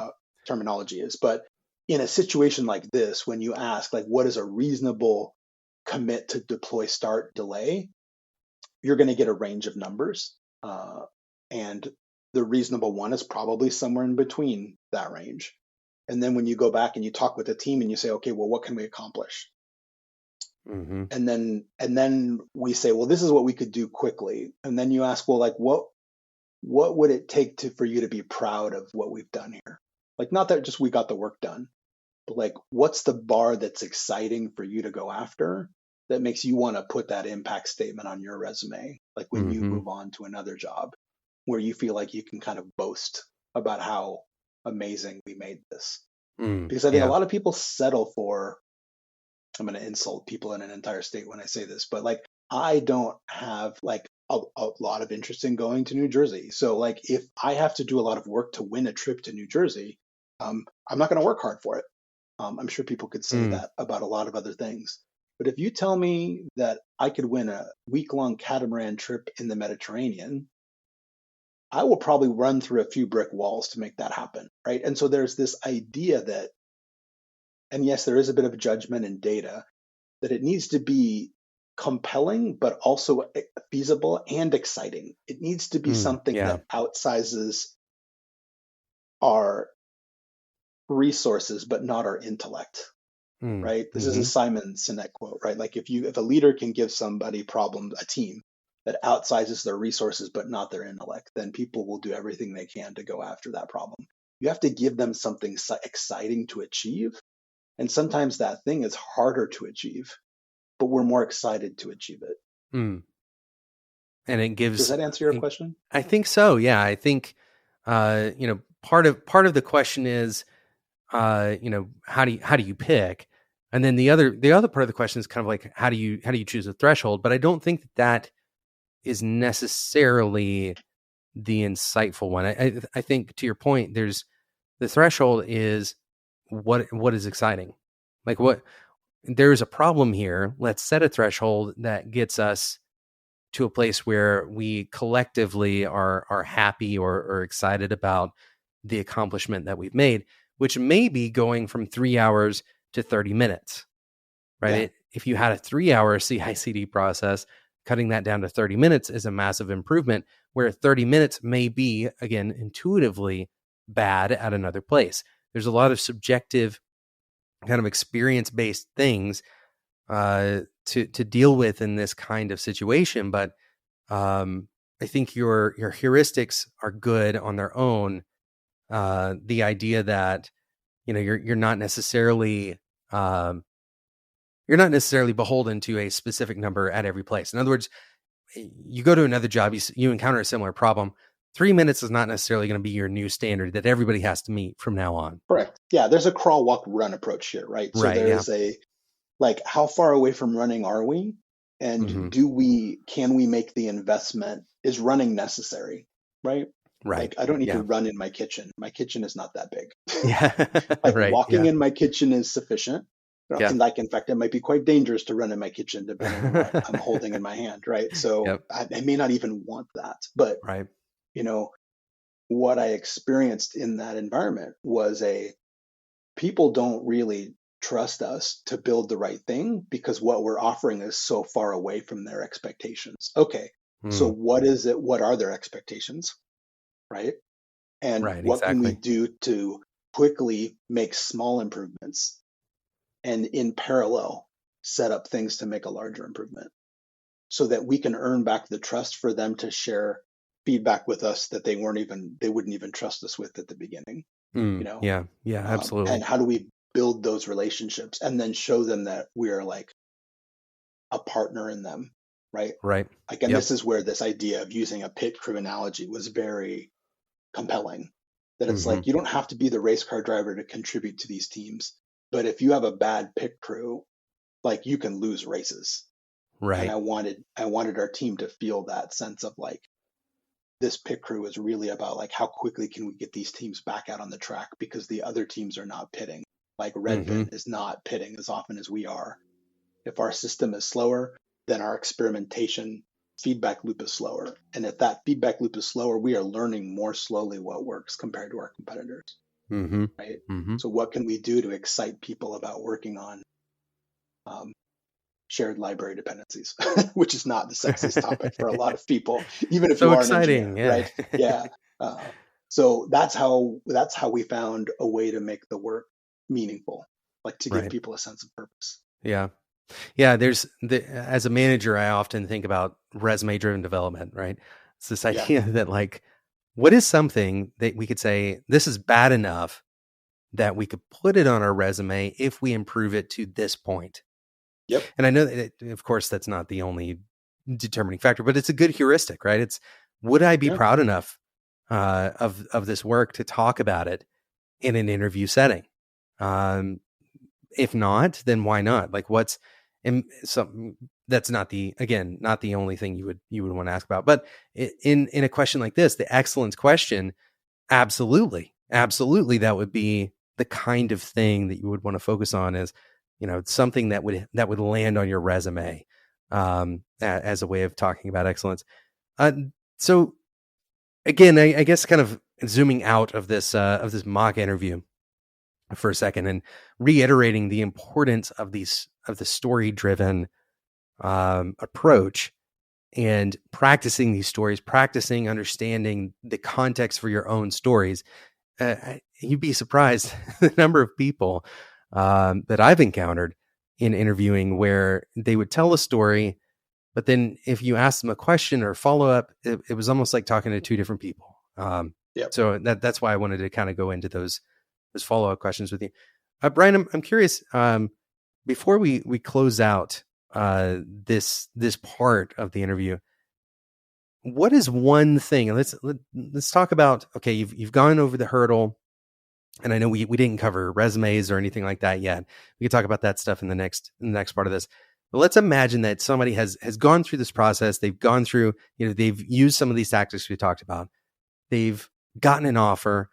terminology is, but in a situation like this, when you ask, like, what is a reasonable commit to deploy, start, delay, you're going to get a range of numbers. And the reasonable one is probably somewhere in between that range. And then when you go back and you talk with the team and you say, okay, well, what can we accomplish? And then we say, well, this is what we could do quickly. And then you ask, well, like, what would it take for you to be proud of what we've done here? Like, not that just we got the work done, but like, what's the bar that's exciting for you to go after that makes you want to put that impact statement on your resume? Like when you move on to another job where you feel like you can kind of boast about how amazing we made this. Because I think a lot of people settle for, I'm going to insult people in an entire state when I say this, but like, I don't have like a lot of interest in going to New Jersey. So like, if I have to do a lot of work to win a trip to New Jersey, I'm not going to work hard for it. I'm sure people could say that about a lot of other things. But if you tell me that I could win a week-long catamaran trip in the Mediterranean, I will probably run through a few brick walls to make that happen, right? And so there's this idea that, and yes, there is a bit of judgment and data, that it needs to be compelling, but also feasible and exciting. It needs to be something that outsizes our resources, but not our intellect, right? This is a Simon Sinek quote, right? Like if a leader can give somebody a team that outsizes their resources, but not their intellect, then people will do everything they can to go after that problem. You have to give them something exciting to achieve. And sometimes that thing is harder to achieve, but we're more excited to achieve it. And it gives. Does that answer your question? I think so. Yeah. I think, part of the question is, how do you pick? And then the other part of the question is kind of like, how do you choose a threshold? But I don't think that is necessarily the insightful one. I think, to your point, there's the threshold is what is exciting. Like there's a problem here. Let's set a threshold that gets us to a place where we collectively are happy or excited about the accomplishment that we've made, which may be going from 3 hours to 30 minutes, right? Yeah. If you had a 3-hour CI/CD process, cutting that down to 30 minutes is a massive improvement, where 30 minutes may be, again, intuitively bad at another place. There's a lot of subjective kind of experience-based things to deal with in this kind of situation. But I think your heuristics are good on their own. The idea that, you're not necessarily beholden to a specific number at every place. In other words, you go to another job, you encounter a similar problem. 3 minutes is not necessarily going to be your new standard that everybody has to meet from now on. Correct. Yeah, there's a crawl, walk, run approach here, right? So there's like, how far away from running are we? And can we make the investment? Is running necessary, right? Right. Like, I don't need to run in my kitchen. My kitchen is not that big. Yeah. Like walking in my kitchen is sufficient. And like, in fact, it might be quite dangerous to run in my kitchen depending on what I'm holding in my hand, right? So I may not even want that. But, what I experienced in that environment was people don't really trust us to build the right thing because what we're offering is so far away from their expectations. Okay, so what is it? What are their expectations, right? And what can we do to quickly make small improvements and in parallel set up things to make a larger improvement so that we can earn back the trust for them to share feedback with us that they wouldn't even trust us with at the beginning. Yeah, absolutely. And how do we build those relationships and then show them that we're like a partner in them, right? Right. Like, and Yep. this is where this idea of using a pit crew analogy was very compelling. That it's Mm-hmm. like, you don't have to be the race car driver to contribute to these teams, but if you have a bad pit crew, like, you can lose races. And Right. I wanted our team to feel that sense of like, this pit crew is really about like, how quickly can we get these teams back out on the track, because the other teams are not pitting. Like, Mm-hmm. Redfin is not pitting as often as we are. If our system is slower, then our experimentation feedback loop is slower. And if that feedback loop is slower, we are learning more slowly what works compared to our competitors, Mm-hmm. right? Mm-hmm. So what can we do to excite people about working on um, shared library dependencies, which is not the sexiest topic for a lot of people, even if So you are an engineer, exciting. Yeah. right? Yeah. So that's how we found a way to make the work meaningful, like to give Right. people a sense of purpose. Yeah. Yeah. As a manager, I often think about resume driven development, right? It's this Yeah. idea that, like, what is something that we could say, this is bad enough that we could put it on our resume if we improve it to this point. Yep. And I know that, of course, that's not the only determining factor, but it's a good heuristic, right? It's, would I be Yeah. proud enough of this work to talk about it in an interview setting? Um, if not, then why not? Like, what's and some that's not the only thing you would want to ask about. But in a question like this, the excellence question, absolutely, that would be the kind of thing that you would want to focus on, as something that would land on your resume, as a way of talking about excellence. So again, I guess kind of zooming out of this mock interview for a second and reiterating the importance of the story driven approach, and practicing these stories, practicing understanding the context for your own stories. You'd be surprised the number of people that I've encountered in interviewing where they would tell a story, but then if you ask them a question or follow up, it was almost like talking to two different people. Yep. So that's why I wanted to kind of go into those follow up questions with you. Brian, I'm curious. Before we close out this part of the interview, what is one thing? Let's talk about. Okay, you've gone over the hurdle, and I know we didn't cover resumes or anything like that yet. We could talk about that stuff in the next part of this. But let's imagine that somebody has gone through this process. They've gone through, they've used some of these tactics we talked about. They've gotten an offer.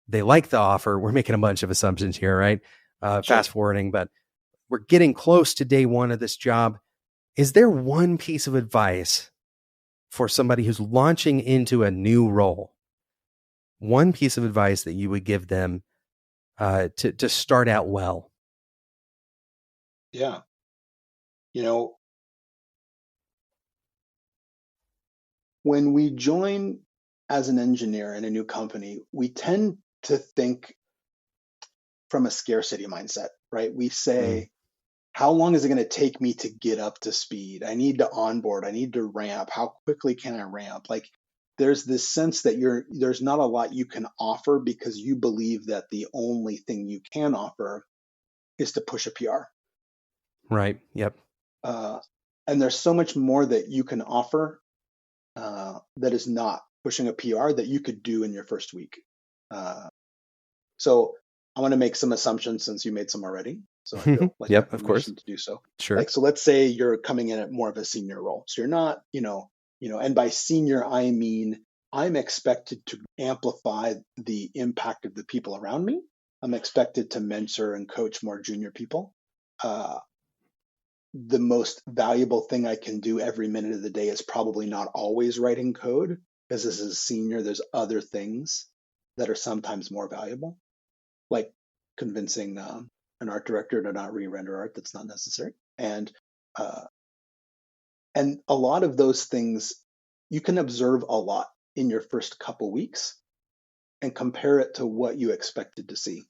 They like the offer. We're making a bunch of assumptions here, right? Sure. Fast forwarding, but we're getting close to day one of this job. Is there one piece of advice for somebody who's launching into a new role? One piece of advice that you would give them to start out well? Yeah. You know, when we join as an engineer in a new company, we tend to think from a scarcity mindset, right? We Mm, say, how long is it going to take me to get up to speed? I need to onboard. I need to ramp. How quickly can I ramp? Like, there's this sense that there's not a lot you can offer, because you believe that the only thing you can offer is to push a PR. right. Yep. Uh, and there's so much more that you can offer that is not pushing a PR that you could do in your first week. So I want to make some assumptions since you made some already. So I feel like I have Yep. Of course. permission to do so. Sure. Like, so let's say you're coming in at more of a senior role. So you're not, and by senior, I mean, I'm expected to amplify the impact of the people around me. I'm expected to mentor and coach more junior people. Uh, the most valuable thing I can do every minute of the day is probably not always writing code, because as a senior, there's other things that are sometimes more valuable, like convincing an art director to not re-render art that's not necessary. Uh, and a lot of those things you can observe a lot in your first couple weeks and compare it to what you expected to see,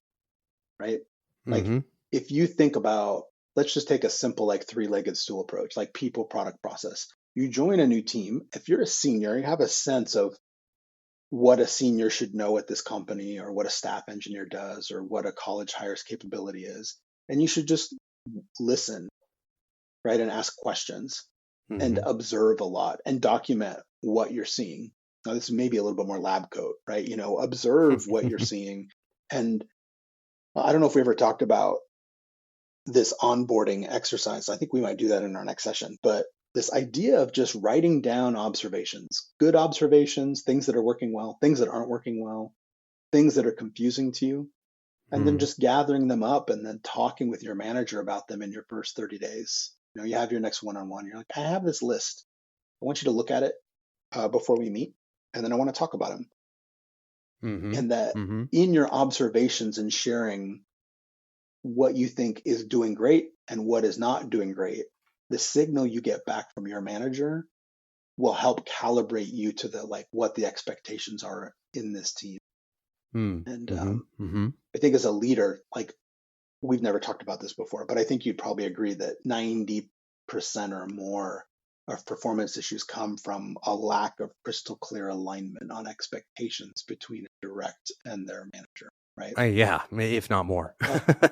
right? Like, Mm-hmm. if you think about, let's just take a simple like three-legged stool approach, like people, product, process. You join a new team. If you're a senior, you have a sense of what a senior should know at this company, or what a staff engineer does, or what a college hire's capability is. And you should just listen, right? And ask questions. and Mm-hmm. observe a lot and document what you're seeing. Now, this is maybe a little bit more lab coat, right? Observe what you're seeing. And I don't know if we ever talked about this onboarding exercise. I think we might do that in our next session. But this idea of just writing down observations, good observations, things that are working well, things that aren't working well, things that are confusing to you, and then Mm. just gathering them up and then talking with your manager about them in your first 30 days. You have your next one-on-one. You're like, I have this list. I want you to look at it before we meet, and then I want to talk about them. Mm-hmm. And that Mm-hmm. in your observations and sharing what you think is doing great and what is not doing great, the signal you get back from your manager will help calibrate you to the like what the expectations are in this team. And Mm-hmm. Mm-hmm. I think as a leader, like we've never talked about this before, but I think you'd probably agree that 90% or more of performance issues come from a lack of crystal clear alignment on expectations between a direct and their manager, right? Yeah, if not more.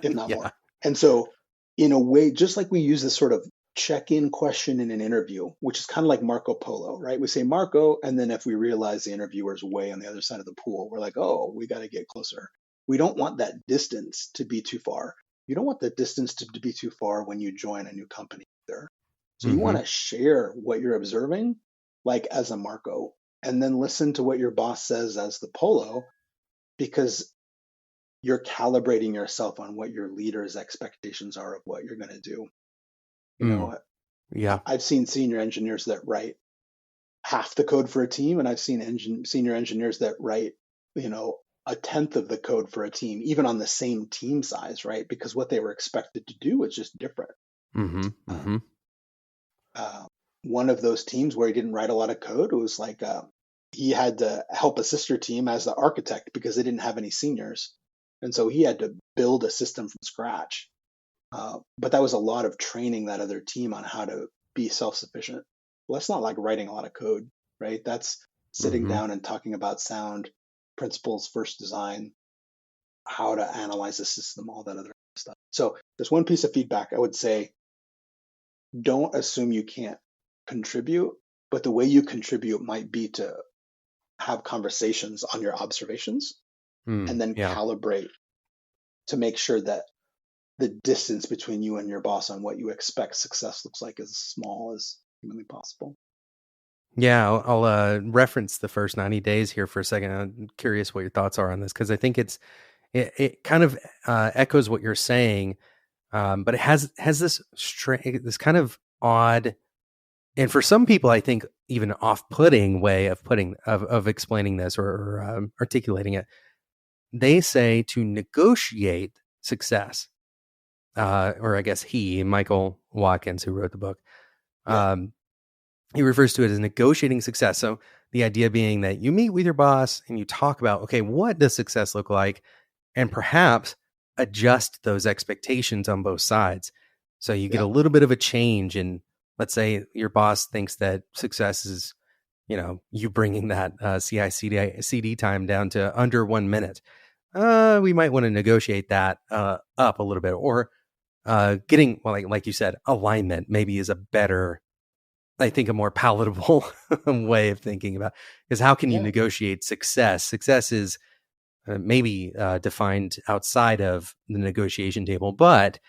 If not Yeah. more. And so, in a way, just like we use this sort of check in question in an interview, which is kind of like Marco Polo, right? We say Marco, and then if we realize the interviewer's way on the other side of the pool, we're like, oh, we got to get closer. We don't want that distance to be too far. You don't want the distance to be too far when you join a new company either. So you Mm-hmm. want to share what you're observing, like as a Marco, and then listen to what your boss says as the Polo, because you're calibrating yourself on what your leader's expectations are of what you're going to do. You Mm. know, Yeah. I've seen senior engineers that write half the code for a team, and I've seen senior engineers that write, a tenth of the code for a team, even on the same team size, right? Because what they were expected to do was just different. Mm-hmm. Uh, Mm-hmm. uh, One of those teams where he didn't write a lot of code, it was like he had to help a sister team as the architect because they didn't have any seniors. And so he had to build a system from scratch. But that was a lot of training that other team on how to be self-sufficient. Well, that's not like writing a lot of code, right? That's sitting Mm-hmm. down and talking about sound principles, first design, how to analyze a system, all that other stuff. So there's one piece of feedback I would say, don't assume you can't contribute, but the way you contribute might be to have conversations on your observations and then Yeah. calibrate to make sure that the distance between you and your boss on what you expect success looks like is as small as humanly possible. Yeah, I'll reference the first 90 days here for a second. I'm curious what your thoughts are on this because I think it kind of echoes what you're saying, but it has this kind of odd, and for some people, I think even off-putting way of explaining this or articulating it. They say to negotiate success, or I guess Michael Watkins, who wrote the book. Yeah. He refers to it as negotiating success. So the idea being that you meet with your boss and you talk about, okay, what does success look like? And perhaps adjust those expectations on both sides. So you get a Yeah. little bit of a change in, let's say your boss thinks that success is, you bringing that CI/CD time down to under 1 minute. We might want to negotiate that up a little bit, or getting, well, like you said, alignment maybe is a better, I think, a more palatable way of thinking about, is how can you Yeah. negotiate success? Success is maybe defined outside of the negotiation table, but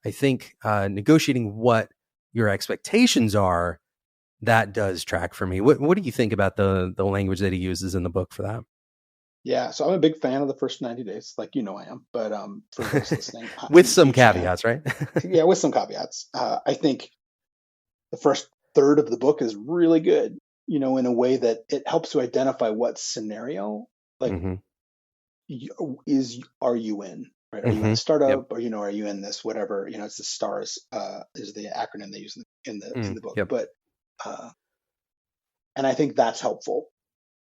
I think negotiating what your expectations are, that does track for me. What do you think about the language that he uses in the book for Yeah. So I'm a big fan of the first 90 days, like I am. But for those that? listening, With I'm a some huge fan. caveats, right? Yeah, with some caveats. I think the first third of the book is really good, in a way that it helps to identify what scenario, like, Mm-hmm. are you in, right? Are you in Mm-hmm. a Yep. startup, or are you in this whatever? It's the stars is the acronym they use in the book. Yep. But and I think that's helpful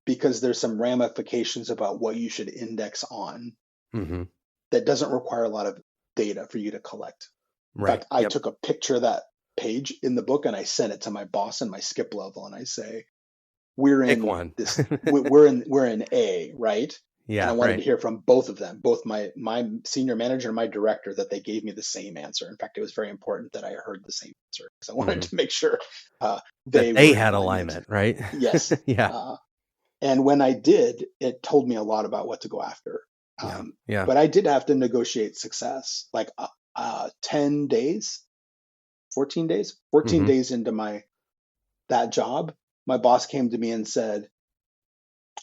because there's some ramifications about what you should index on Mm-hmm. that doesn't require a lot of data for you to collect. In Right. fact, I Yep. took a picture of that page in the book and I sent it to my boss and my skip level, and I say, we're Pick in one. this, we're in A, right? And I Yeah, wanted to right. hear from both of them, both my senior manager and my director, that they gave me the same answer. In fact, it was very important that I heard the same answer because I wanted Hmm. to make sure That they they were in had alignment. alignment, right? Yes. Yeah, And when I did, it told me a lot about what to go after. yeah, yeah. But I did have to negotiate success. Like 10 days, 14 days, 14 Hmm. days into that job, my boss came to me and said,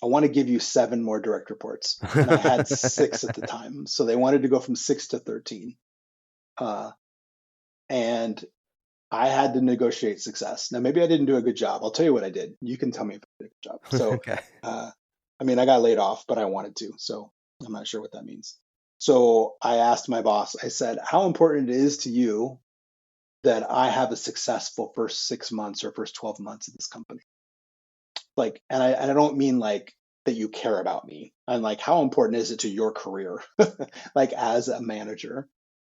I want to give you 7 more direct reports. And I had 6 at the time. So they wanted to go from 6 to 13. Uh, and I had to negotiate success. Now, maybe I didn't do a good job. I'll tell you what I did. You can tell me if I did a good job. So, Okay. uh, I mean, I got laid off, but I wanted to. So I'm not sure what that means. So I asked my boss, I said, how important it is to you that I have a successful first 6 months or first 12 months of this company? Like, and I don't mean like that you care about me. I'm like, how important is it to your career, like as a manager,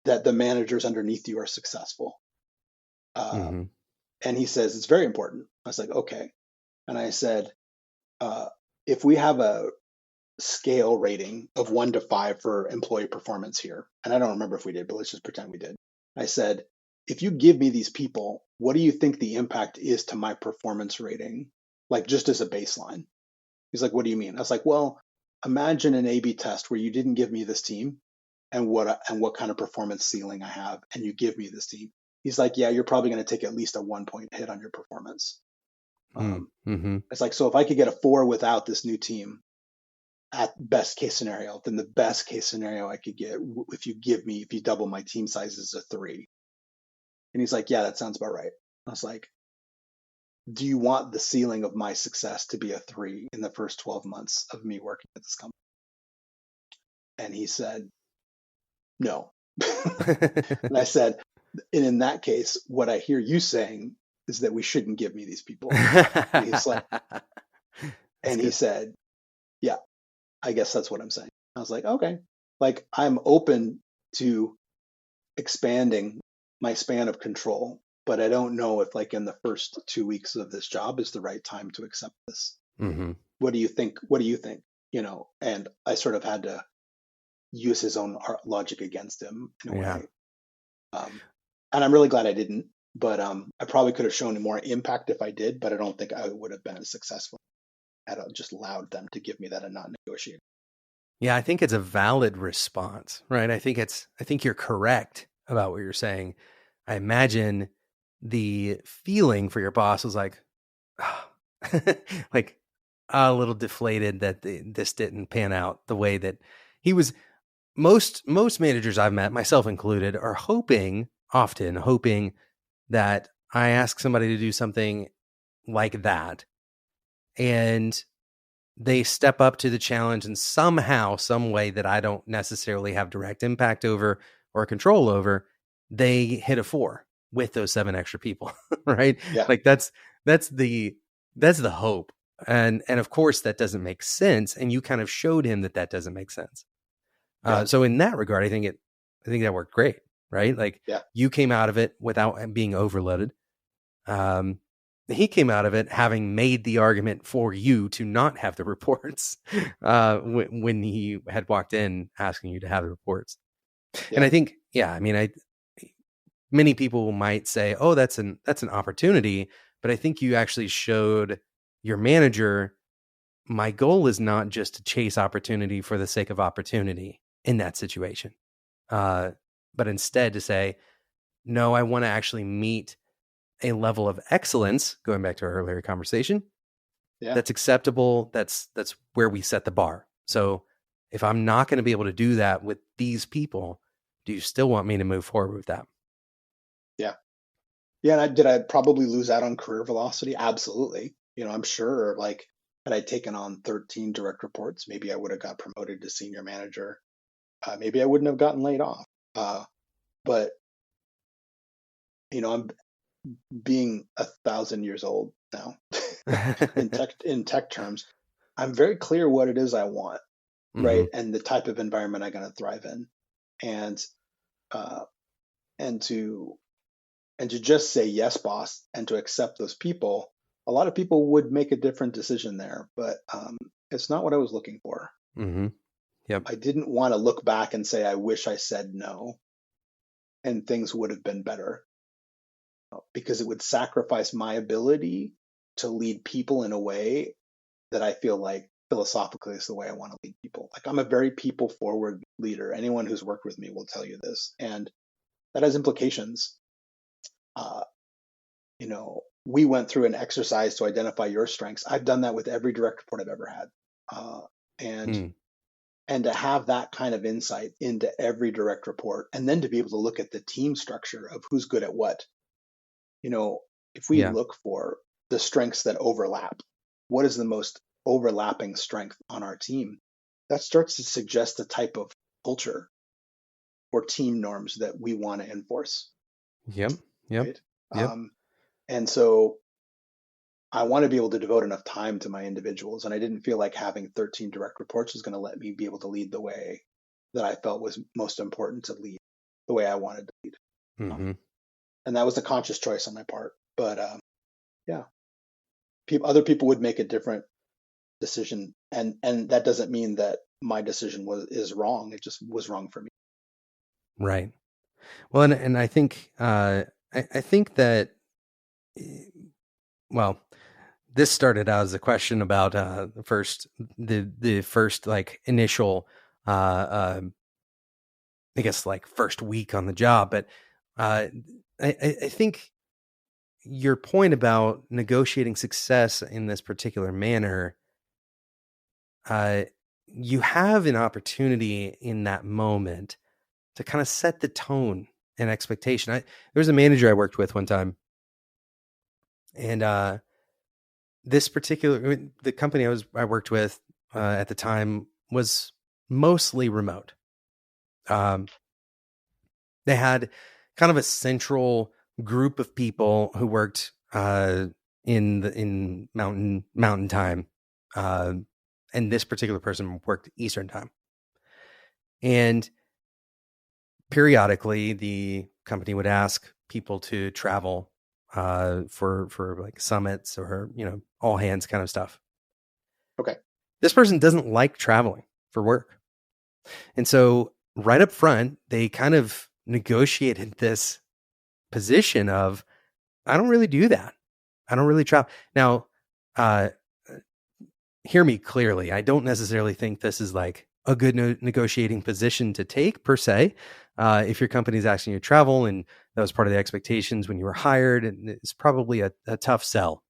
that the managers underneath you are successful? Uh, Hmm. and he says, it's very important. I was like, okay. And I said, uh, if we have a scale rating of 1 to 5 for employee performance here, and I don't remember if we did, but let's just pretend we did. I said, if you give me these people, what do you think the impact is to my performance rating? Like just as a baseline. He's like, what do you mean? I was like, well, imagine an A/B test where you didn't give me this team and what kind of performance ceiling I have, and you give me this team. He's like, yeah, you're probably going to take at least a 1 point hit on your performance. Mm-hmm. It's like, so if I could get a 4 without this new team at best case scenario, then the best case scenario I could get, if you double my team size, is a 3. And he's like, yeah, that sounds about right. I was like, do you want the ceiling of my success to be a 3 in the first 12 months of me working at this company? And he said, no. And I said, and in that case, what I hear you saying is that we shouldn't give me these people. And he's like, That's and he good. said, yeah, I guess that's what I'm saying. I was like, okay. Like, I'm open to expanding my span of control, but I don't know if, like, in the first 2 weeks of this job is the right time to accept this. Hmm. What do you think? What do you think? And I sort of had to use his own logic against him in a Yeah. way. And I'm really glad I didn't. But I probably could have shown more impact if I did, but I don't think I would have been as successful had I just allowed them to give me that and not negotiate. Yeah, I think it's a valid response, right? I think you're correct about what you're saying. I imagine the feeling for your boss was like, ah, like a little deflated that this didn't pan out the way that he was. Most managers I've met, myself included, are often hoping that I ask somebody to do something like that, and they step up to the challenge in somehow, some way that I don't necessarily have direct impact over or control over. They hit a 4 with those 7 extra people, right? Yeah, Like that's the that's the hope, and of course that doesn't make sense. And you kind of showed him that doesn't make sense. yeah, So in that regard, I think that worked great, right? Like yeah, you came out of it without being overloaded. Um, he came out of it having made the argument for you to not have the reports when he had walked in asking you to have the reports. And yeah, I think, yeah, I mean, many people might say, "Oh, that's an opportunity," but I think you actually showed your manager my goal is not just to chase opportunity for the sake of opportunity in that situation, uh, but instead to say, no, I want to actually meet a level of excellence, going back to our earlier conversation, yeah, that's acceptable. That's where we set the bar. So if I'm not going to be able to do that with these people, do you still want me to move forward with that? yeah. Yeah, and did I probably lose out on career velocity? Absolutely. I'm sure, like, had I taken on 13 direct reports, maybe I would have got promoted to senior manager. Maybe I wouldn't have gotten laid off. But I'm being 1,000 years old now in tech terms. I'm very clear what it is I want, Hmm. right? And the type of environment I'm going to thrive in. And uh, and to just say yes, boss, and to accept those people. A lot of people would make a different decision there, but it's not what I was looking for. Mm-hmm. Yep. I didn't want to look back and say, I wish I said no and things would have been better, because it would sacrifice my ability to lead people in a way that I feel like philosophically is the way I want to lead people. Like, I'm a very people forward leader. Anyone who's worked with me will tell you this. And that has implications. Uh, we went through an exercise to identify your strengths. I've done that with every direct report I've ever had. And Mm. and to have that kind of insight into every direct report, and then to be able to look at the team structure of who's good at what. If we Yeah. look for the strengths that overlap, what is the most overlapping strength on our team? That starts to suggest the type of culture or team norms that we want to enforce, Yep. Yep. right? Yep. And so I want to be able to devote enough time to my individuals. And I didn't feel like having 13 direct reports was going to let me be able to lead the way that I felt was most important to lead, the way I wanted to lead. Mm-hmm. And that was a conscious choice on my part. But yeah, other people would make a different decision. And that doesn't mean that my decision is wrong. It just was wrong for me. Right. Well, and I think I think that well, this started out as a question about the first like initial I guess like first week on the job, but I think your point about negotiating success in this particular manner, uh, you have an opportunity in that moment to kind of set the tone and expectation. There was a manager I worked with one time, and this particular the company I worked with at the time was mostly remote. Um, they had kind of a central group of people who worked in mountain time, uh, and this particular person worked Eastern time. And periodically, the company would ask people to travel for like summits or all hands kind of stuff. Okay. This person doesn't like traveling for work, and so right up front, they kind of negotiated this position of, I don't really do that. I don't really travel. Now, uh, hear me clearly. I don't necessarily think this is like a good negotiating position to take per se. If your company is asking you to travel and that was part of the expectations when you were hired, and it's probably a tough sell.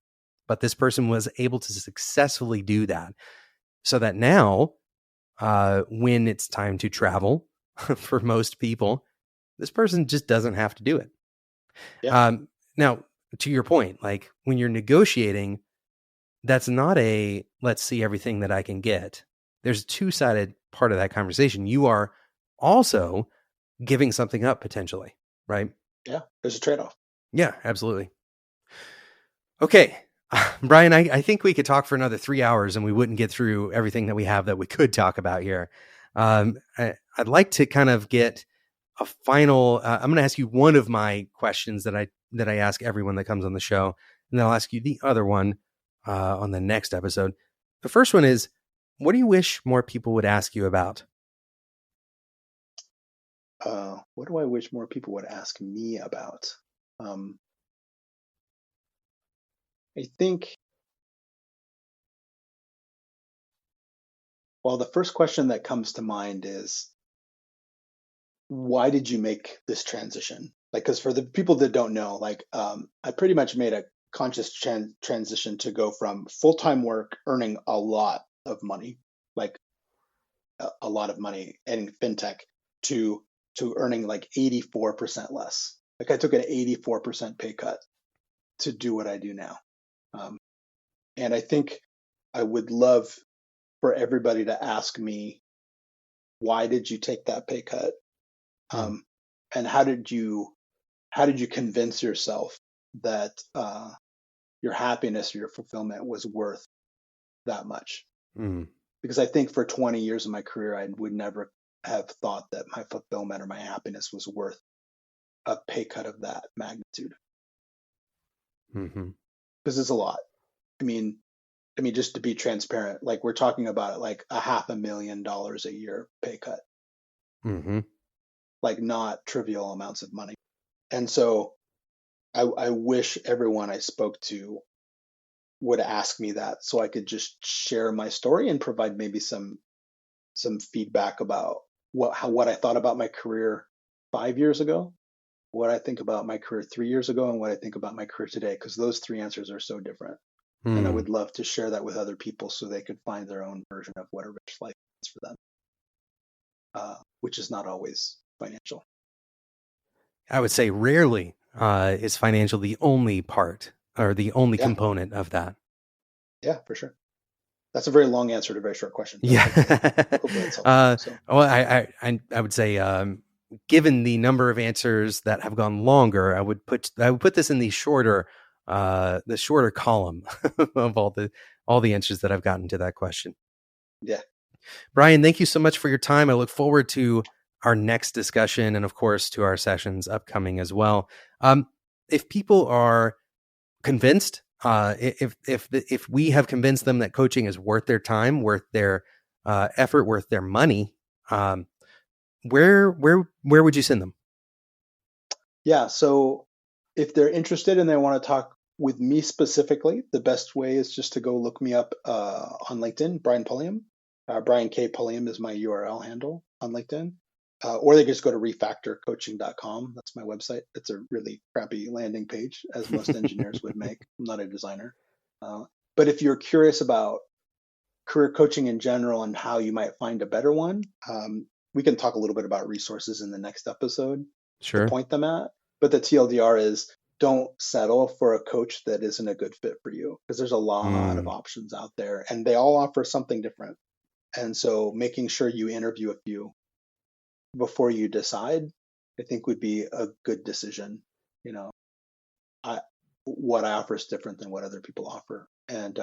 But this person was able to successfully do that, so that now, when it's time to travel for most people, this person just doesn't have to do it. Yeah. Now, to your point, like when you're negotiating, that's not a let's see everything that I can get. There's a two-sided part of that conversation. You are also giving something up potentially, right? Yeah. There's a trade-off. Yeah, absolutely. Okay. Brian, I think we could talk for another 3 hours and we wouldn't get through everything that we have that we could talk about here. I'd like to kind of get a final, I'm going to ask you one of my questions that I ask everyone that comes on the show, and then I'll ask you the other one on the next episode. The first one is, what do you wish more people would ask you about? What do I wish more people would ask me about? I think, well, the first question that comes to mind is, why did you make this transition? Like, because for the people that don't know, like, I pretty much made a conscious transition to go from full-time work, earning a lot of money, like a lot of money in fintech, to earning like 84% less. Like, I took an 84% pay cut to do what I do now. Um, and I think I would love for everybody to ask me, why did you take that pay cut? Hmm. And how did you convince yourself that your happiness or your fulfillment was worth that much? Hmm. Because I think for 20 years of my career, I would never have thought that my fulfillment or my happiness was worth a pay cut of that magnitude. Hmm. Because it's a lot. I mean, I mean, just to be transparent, like we're talking about like a $500,000 a year pay cut, Mm-hmm. like not trivial amounts of money. And so I wish everyone I spoke to would ask me that so I could just share my story and provide maybe some feedback about what I thought about my career 5 years ago, what I think about my career 3 years ago, and what I think about my career today, because those three answers are so different. And I Mm. would love to share that with other people so they could find their own version of what a rich life is for them, which is not always financial. I would say rarely is financial the only part or the only Yeah, component of that. yeah, for sure. That's a very long answer to a very short question, but Yeah. hopefully it's helpful. So Well, I would say, given the number of answers that have gone longer, I would put this in the shorter column of all the answers that I've gotten to that question. yeah, Brian, thank you so much for your time. I look forward to our next discussion and, of course, to our sessions upcoming as well. If people are convinced, if we have convinced them that coaching is worth their time, worth their effort, worth their money, um, where would you send them? yeah. So if they're interested and they want to talk with me specifically, the best way is just to go look me up on LinkedIn, Brian Pulliam. Brian K. Pulliam is my URL handle on LinkedIn. Or they just go to refactorcoaching.com. That's my website. It's a really crappy landing page, as most engineers would make. I'm not a designer. Uh, but if you're curious about career coaching in general and how you might find a better one, we can talk a little bit about resources in the next episode to Sure. point them at. But the TLDR is don't settle for a coach that isn't a good fit for you because there's a lot of Mm, options out there and they all offer something different. And so making sure you interview a few before you decide, I think would be a good decision. You know, I what I offer is different than what other people offer, and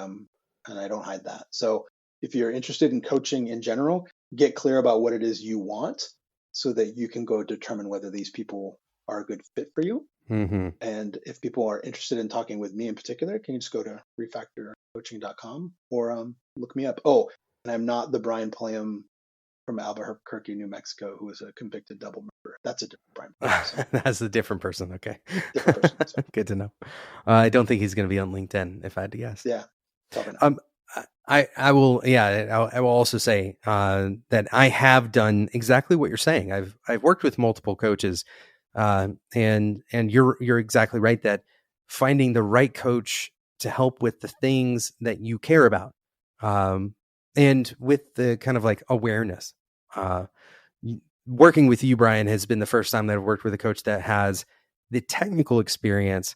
I don't hide that. So if you're interested in coaching in general, get clear about what it is you want, so that you can go determine whether these people are a good fit for you. hmm And if people are interested in talking with me in particular, can you just go to refactorcoaching.com or look me up? Oh, and I'm not the Brian Pulliam from Albuquerque, New Mexico, who is a convicted double murderer. That's a different Brian Pulliam. So That's a different person. Okay. different person. So Good to know. I don't think he's going to be on LinkedIn, if I had to guess. yeah, probably not. Um, I will, yeah, I will also say that I have done exactly what you're saying. I've worked with multiple coaches, and you're exactly right that finding the right coach to help with the things that you care about, um, and with the kind of like awareness. Uh, Working with you, Brian, has been the first time that I've worked with a coach that has the technical experience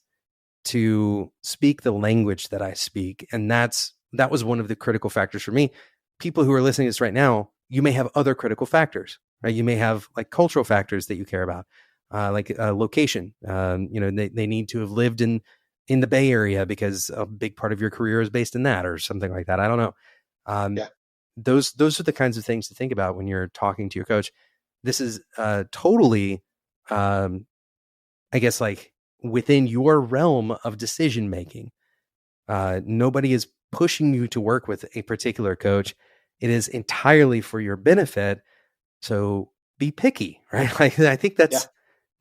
to speak the language that I speak. And that was one of the critical factors for me. People who are listening to this right now, you may have other critical factors, right? You may have like cultural factors that you care about, like location. They need to have lived in the Bay Area because a big part of your career is based in that or something like that. I don't know. Um, Yeah, those are the kinds of things to think about when you're talking to your coach. This is totally, um, I guess, like within your realm of decision making. Nobody is pushing you to work with a particular coach. It is entirely for your benefit. So be picky, right? Like I think yeah,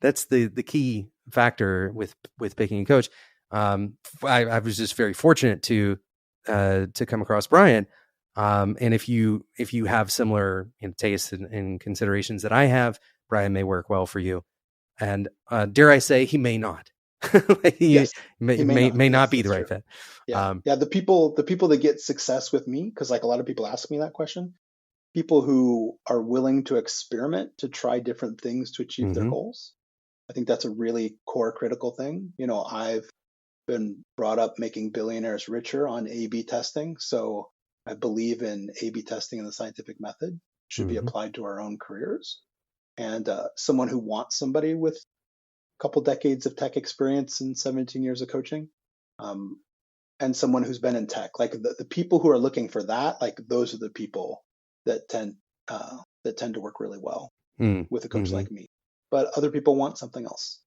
that's the key factor with picking a coach. I was just very fortunate to come across Brian. And if you have similar tastes and considerations that I have, Brian may work well for you. And dare I say, he may not. He yes. He may not. may not Yes, be the that's right true. fit. Yeah, Um, yeah. The people that get success with me, because like a lot of people ask me that question, people who are willing to experiment to try different things to achieve their mhm, goals. I think that's a really core critical thing. You know, I've been brought up making billionaires richer on A/B testing, so I believe in A/B testing and the scientific method should be mhm, applied to our own careers. And someone who wants somebody with a couple decades of tech experience and 17 years of coaching, um, and someone who's been in tech, like the people who are looking for that, like those are the people that tend to work really well mm, with a coach mhm, like me. But other people want something else.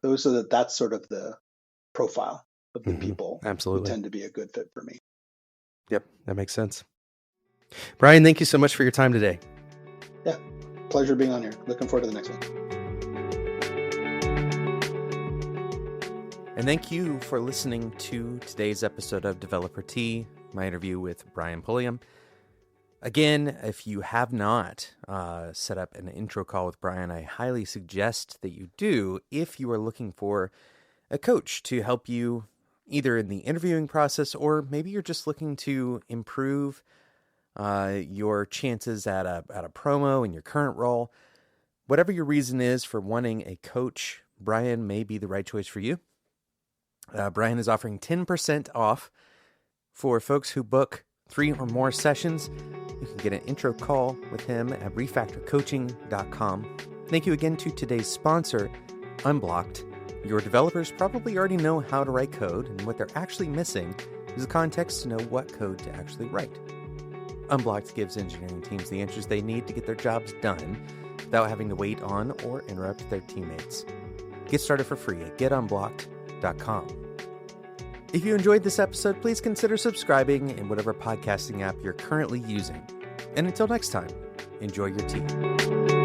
That's sort of the profile of the mhm. people who Absolutely. tend to be a good fit for me. Yep, that makes sense. Brian, thank you so much for your time today. Yeah, pleasure being on here. Looking forward to the next one. And thank you for listening to today's episode of Developer Tea, my interview with Brian Pulliam. Again, if you have not set up an intro call with Brian, I highly suggest that you do if you are looking for a coach to help you either in the interviewing process, or maybe you're just looking to improve your chances at a promo in your current role. Whatever your reason is for wanting a coach, Brian may be the right choice for you. Brian is offering 10% off for folks who book 3 or more sessions. You can get an intro call with him at refactorcoaching.com. Thank you again to today's sponsor, Unblocked. Your developers probably already know how to write code, and what they're actually missing is the context to know what code to actually write. Unblocked gives engineering teams the answers they need to get their jobs done without having to wait on or interrupt their teammates. Get started for free at getunblocked.com. If you enjoyed this episode, please consider subscribing in whatever podcasting app you're currently using. And until next time, enjoy your tea.